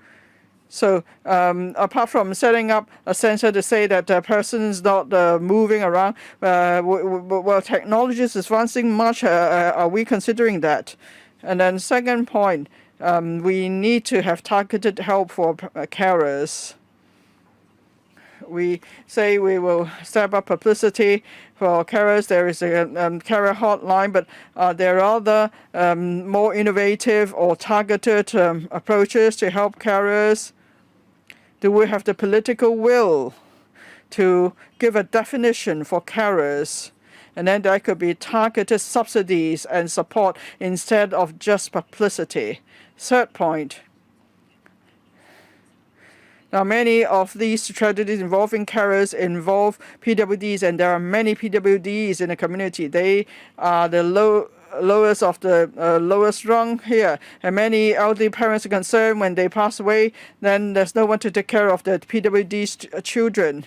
So apart from setting up a sensor to say that the person is not moving around, well, technology is advancing much. Are we considering that? And then second point, we need to have targeted help for carers. We say we will step up publicity for carers. There is a carer hotline, but there are other more innovative or targeted approaches to help carers. Do we have the political will to give a definition for carers? And then there could be targeted subsidies and support instead of just publicity. Third point. Now, many of these tragedies involving carers involve PWDs, and there are many PWDs in the community. They are the lowest of the lowest rung here, and many elderly parents are concerned when they pass away, then there's no one to take care of the PWD's children.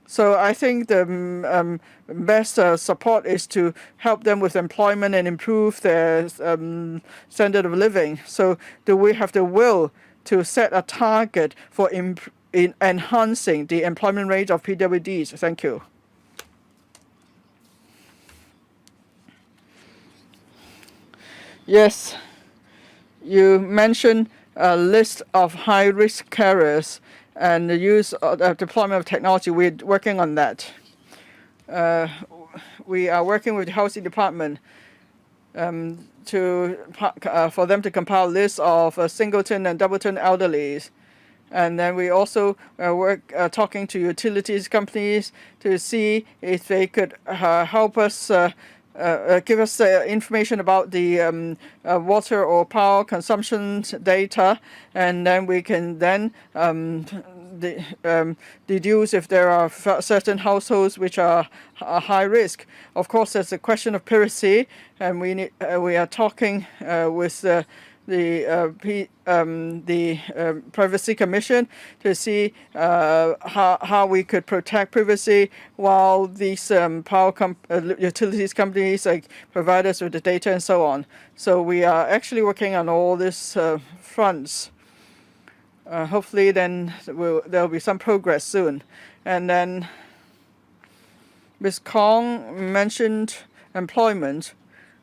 So I think the best support is to help them with employment and improve their standard of living. So do we have the will to set a target for enhancing the employment rate of PWDs? Thank you. Yes, You mentioned a list of high-risk carriers and the use of deployment of technology. We're working on that. We are working with the Housing Department for them to compile lists of singleton and doubleton elderlies. And then we also talking to utilities companies to see if they could help us give us information about the water or power consumption data, and then we can then deduce if there are certain households which are high risk. Of course, there's a question of privacy, and we are talking with the Privacy Commission to see how we could protect privacy while these utilities companies provide us with the data and so on. So we are actually working on all these fronts. Hopefully then there'll be some progress soon. And then Ms. Kong mentioned employment.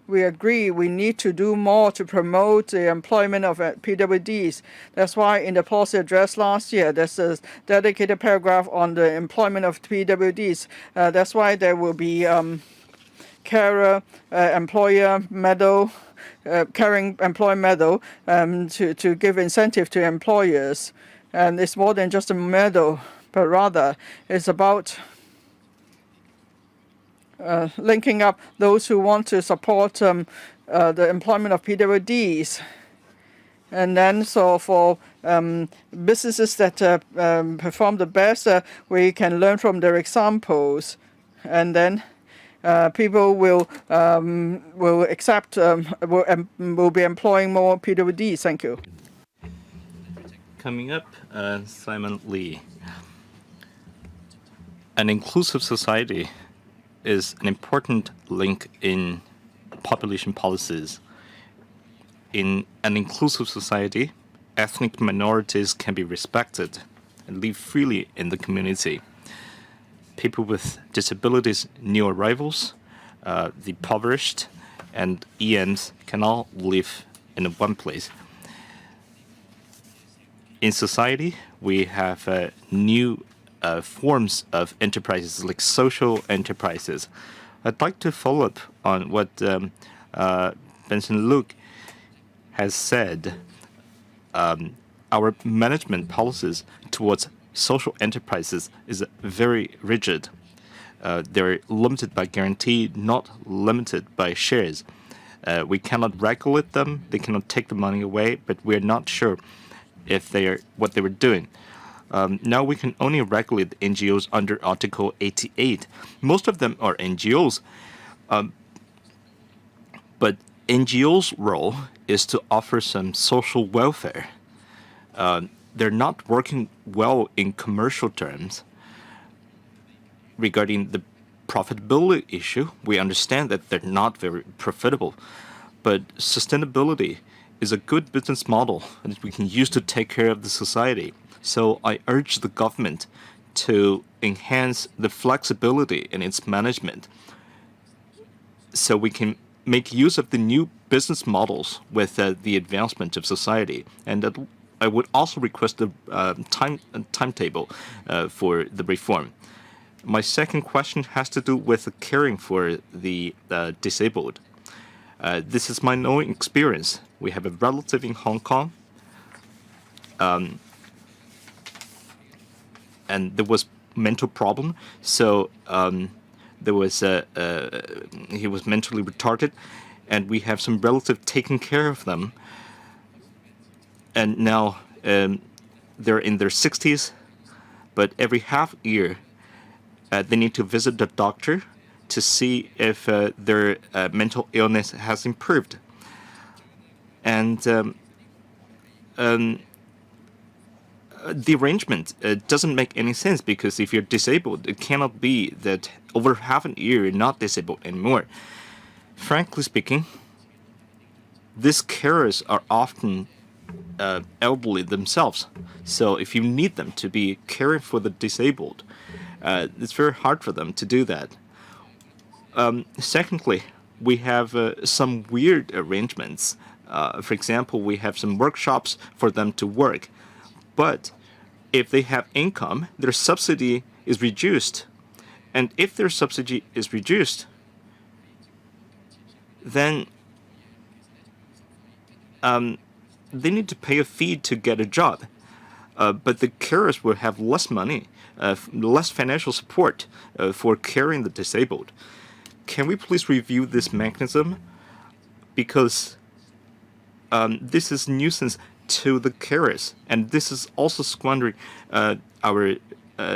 We agree we need to do more to promote the employment of PWDs. That's why in the policy address last year, there's a dedicated paragraph on the employment of PWDs. That's why there will be carer employer medal, caring employer medal to give incentive to employers. And it's more than just a medal, but rather it's about linking up those who want to support the employment of PWDs. And then so for businesses that perform the best, we can learn from their examples. And then people will accept, will be employing more PWDs. Thank you. Coming up, Simon Lee. An inclusive society is an important link in population policies. In an inclusive society, ethnic minorities can be respected and live freely in the community. People with disabilities, new arrivals, the impoverished, and EMs can all live in one place. In society, we have new forms of enterprises like social enterprises. I'd like to follow up on what Benson Luke has said. Our management policies towards social enterprises is very rigid. They're limited by guarantee, not limited by shares. We cannot regulate them. They cannot take the money away, but we're not sure if what they were doing. Now we can only regulate NGOs under Article 88. Most of them are NGOs, but NGOs' role is to offer some social welfare. They're not working well in commercial terms. Regarding the profitability issue, we understand that they're not very profitable, but sustainability is a good business model that we can use to take care of the society. So I urge the government to enhance the flexibility in its management so we can make use of the new business models with the advancement of society. And I would also request the timetable for the reform. My second question has to do with caring for the disabled. This is my own experience. We have a relative in Hong Kong, and there was mental problem. So he was mentally retarded, and we have some relative taking care of them. And now they're in their 60s, but every half year they need to visit the doctor to see if their mental illness has improved. And the arrangement doesn't make any sense, because if you're disabled, it cannot be that over half a year you're not disabled anymore. Frankly speaking, these carers are often elderly themselves. So if you need them to be caring for the disabled, it's very hard for them to do that. Secondly, we have some weird arrangements For example, we have some workshops for them to work. But if they have income, their subsidy is reduced. And if their subsidy is reduced, then they need to pay a fee to get a job. But the carers will have less money, less financial support for caring the disabled. Can we please review this mechanism? Because this is nuisance to the carers, and this is also squandering our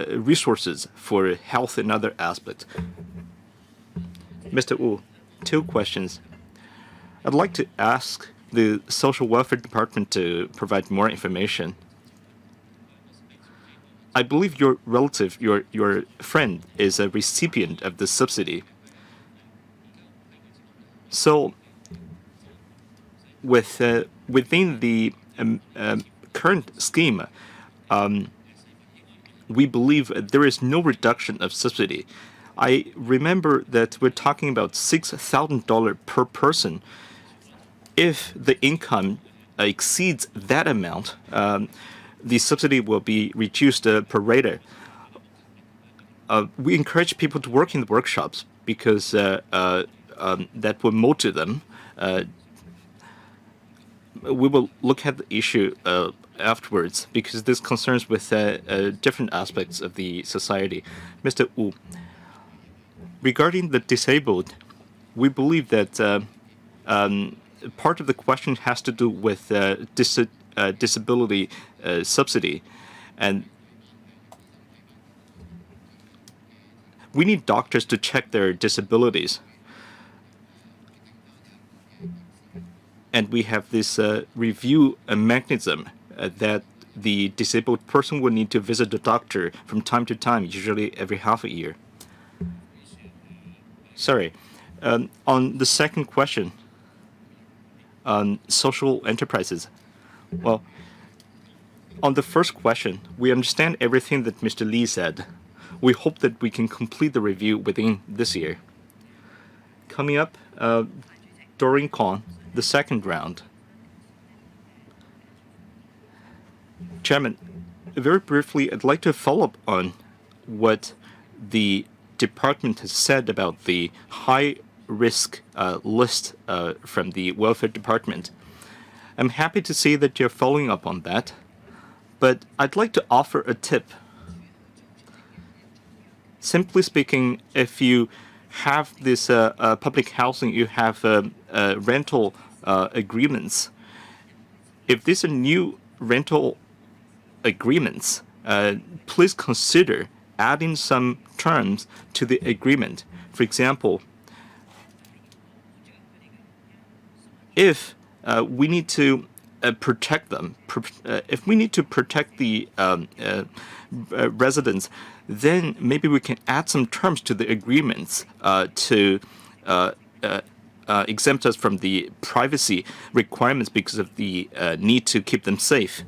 resources for health and other aspects. Mr. Wu, 2 questions. I'd like to ask the Social Welfare Department to provide more information. I believe your relative, your friend, is a recipient of the subsidy. So, within the current scheme, we believe there is no reduction of subsidy. I remember that we're talking about $6,000 per person. If the income exceeds that amount, the subsidy will be reduced per rata. We encourage people to work in the workshops because that will motivate them. We will look at the issue afterwards because this concerns with different aspects of the society. Mr. Wu, regarding the disabled, we believe that part of the question has to do with disability subsidy, and we need doctors to check their disabilities. And we have this review mechanism that the disabled person will need to visit the doctor from time to time, usually every half a year. Sorry. On the second question, on social enterprises. Well, on the first question, we understand everything that Mr. Lee said. We hope that we can complete the review within this year. Coming up, Doreen Kong, the second round. Chairman, very briefly, I'd like to follow up on what the department has said about the high-risk list from the Welfare Department. I'm happy to see that you're following up on that, but I'd like to offer a tip. Simply speaking, if you have this public housing, you have rental agreements. If these are new rental agreements, please consider adding some terms to the agreement. For example, if we need to protect them, if we need to protect the residents, then maybe we can add some terms to the agreements to exempt us from the privacy requirements because of the need to keep them safe.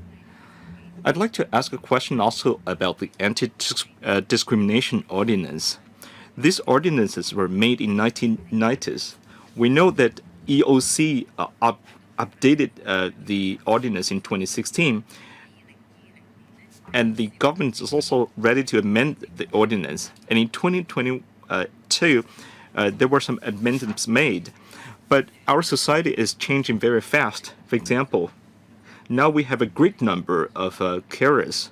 I'd like to ask a question also about the anti-discrimination ordinance. These ordinances were made in 1990s. We know that EOC updated the ordinance in 2016, and the government is also ready to amend the ordinance. And in 2022, there were some amendments made. But our society is changing very fast. For example, now we have a great number of carers.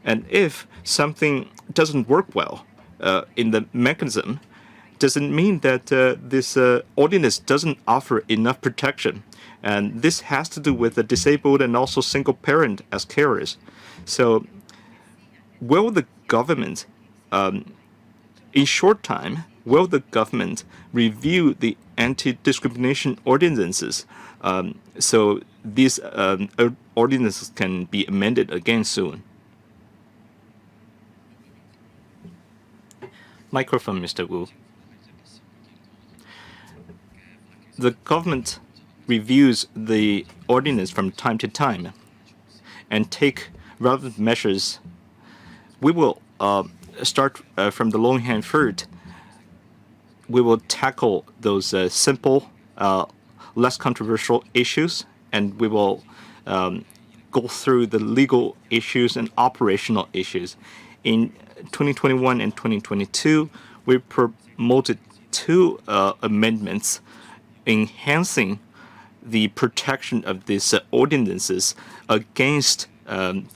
And if something doesn't work well in the mechanism, doesn't mean that this ordinance doesn't offer enough protection. And this has to do with the disabled and also single parent as carers. So will the government, in short time, will the government review the anti-discrimination ordinances so these ordinances can be amended again soon? Microphone, Mr. Wu. The government reviews the ordinance from time to time and take relevant measures. We will start from the long-hand fruit. We will tackle those simple, less controversial issues and we will go through the legal issues and operational issues. In 2021 and 2022, we promoted two amendments enhancing the protection of these ordinances against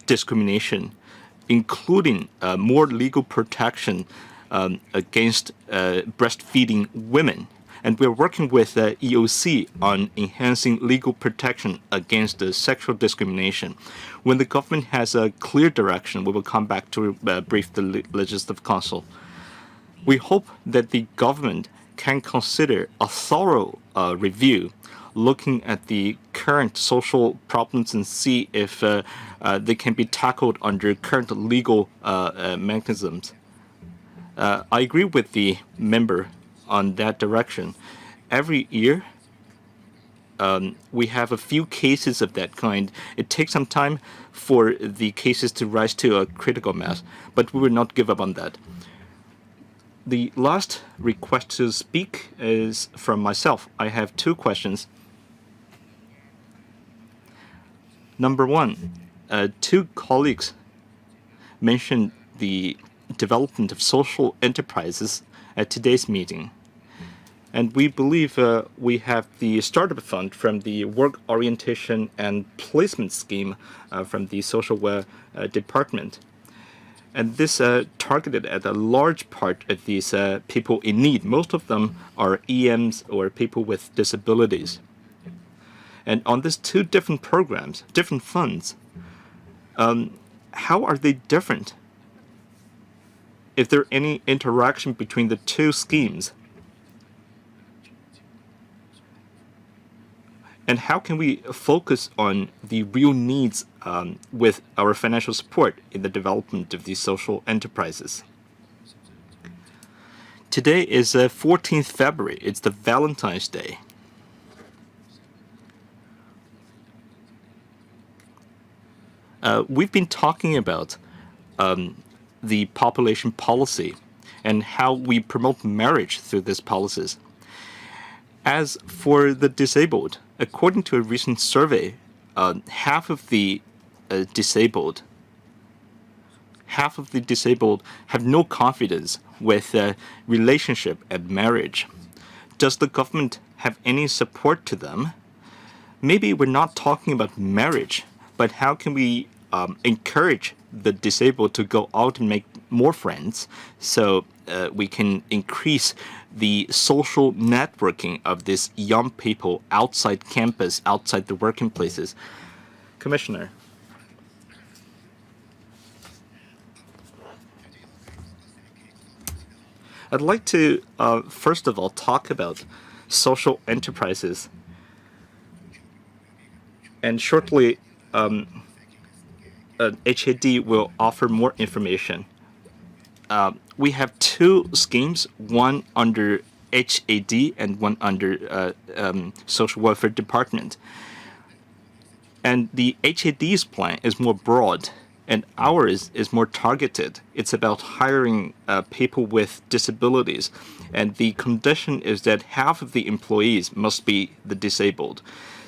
discrimination, including more legal protection against breastfeeding women. And we're working with EOC on enhancing legal protection against sexual discrimination. When the government has a clear direction, we will come back to brief the Legislative Council. We hope that the government can consider a thorough review looking at the current social problems and see if they can be tackled under current legal mechanisms. I agree with the member on that direction. Every year, we have a few cases of that kind. It takes some time for the cases to rise to a critical mass, but we will not give up on that. The last request to speak is from myself. I have two questions. Number one, two colleagues mentioned the development of social enterprises at today's meeting. And we believe we have the startup fund from the work orientation and placement scheme from the social department. And this targeted at a large part of these people in need. Most of them are EMs or people with disabilities. And on these two different programs, different funds, how are they different? Is there any interaction between the two schemes? And how can we focus on the real needs with our financial support in the development of these social enterprises? Today is 14th February. It's the Valentine's Day. We've been talking about the population policy and how we promote marriage through these policies. As for the disabled, according to a recent survey, half of the disabled have no confidence with relationship and marriage. Does the government have any support to them? Maybe we're not talking about marriage, but how can we encourage the disabled to go out and make more friends so we can increase the social networking of these young people outside campus, outside the working places? Commissioner. I'd like to, first of all, talk about social enterprises. And shortly, HAD will offer more information. We have two schemes, one under HAD and one under Social Welfare Department. And the HAD's plan is more broad, and ours is more targeted. It's about hiring people with disabilities. And the condition is that half of the employees must be the disabled.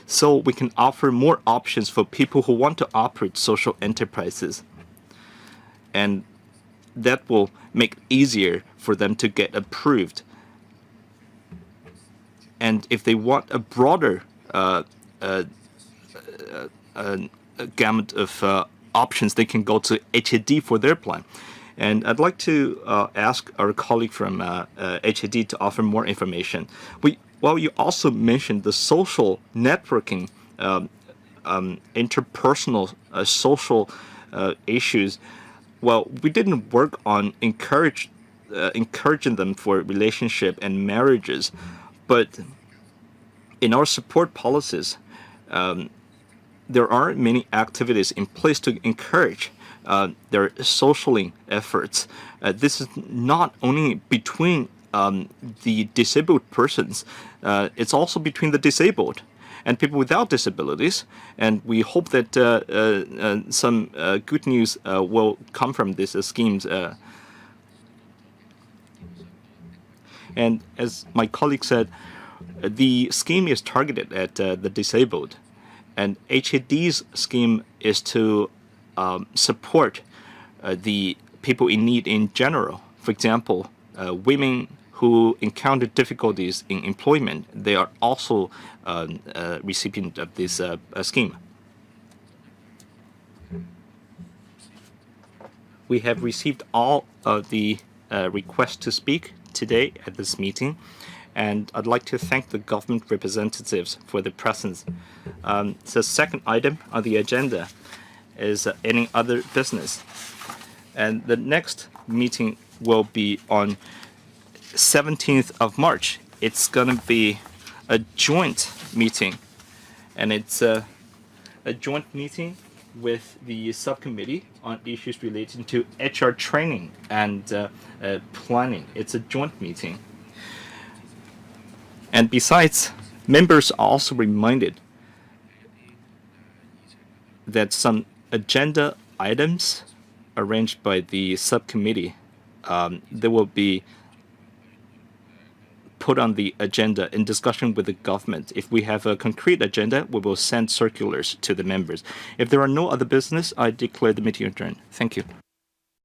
So we can offer more options for people who want to operate social enterprises. And that will make it easier for them to get approved. And if they want a broader gamut of options, they can go to HAD for their plan. And I'd like to ask our colleague from HAD to offer more information. Well, you also mentioned the social networking, interpersonal social issues. Well, we didn't work on encouraging them for relationship and marriages, but in our support policies, there are many activities in place to encourage their socialing efforts. This is not only between the disabled persons, it's also between the disabled and people without disabilities. And we hope that some good news will come from these schemes. And as my colleague said, the scheme is targeted at the disabled. And HAD's scheme is to support the people in need in general. For example, women who encounter difficulties in employment, they are also recipient of this scheme. We have received all of the requests to speak today at this meeting, and I'd like to thank the government representatives for their presence. The second item on the agenda is any other business. And the next meeting will be on 17th of March. It's going to be a joint meeting, and it's a joint meeting with the subcommittee on issues relating to HR training and planning. It's a joint meeting. And besides, members are also reminded that some agenda items arranged by the subcommittee, they will be put on the agenda in discussion with the government. If we have a concrete agenda, we will send circulars to the members. If there are no other business, I declare the meeting adjourned. Thank you.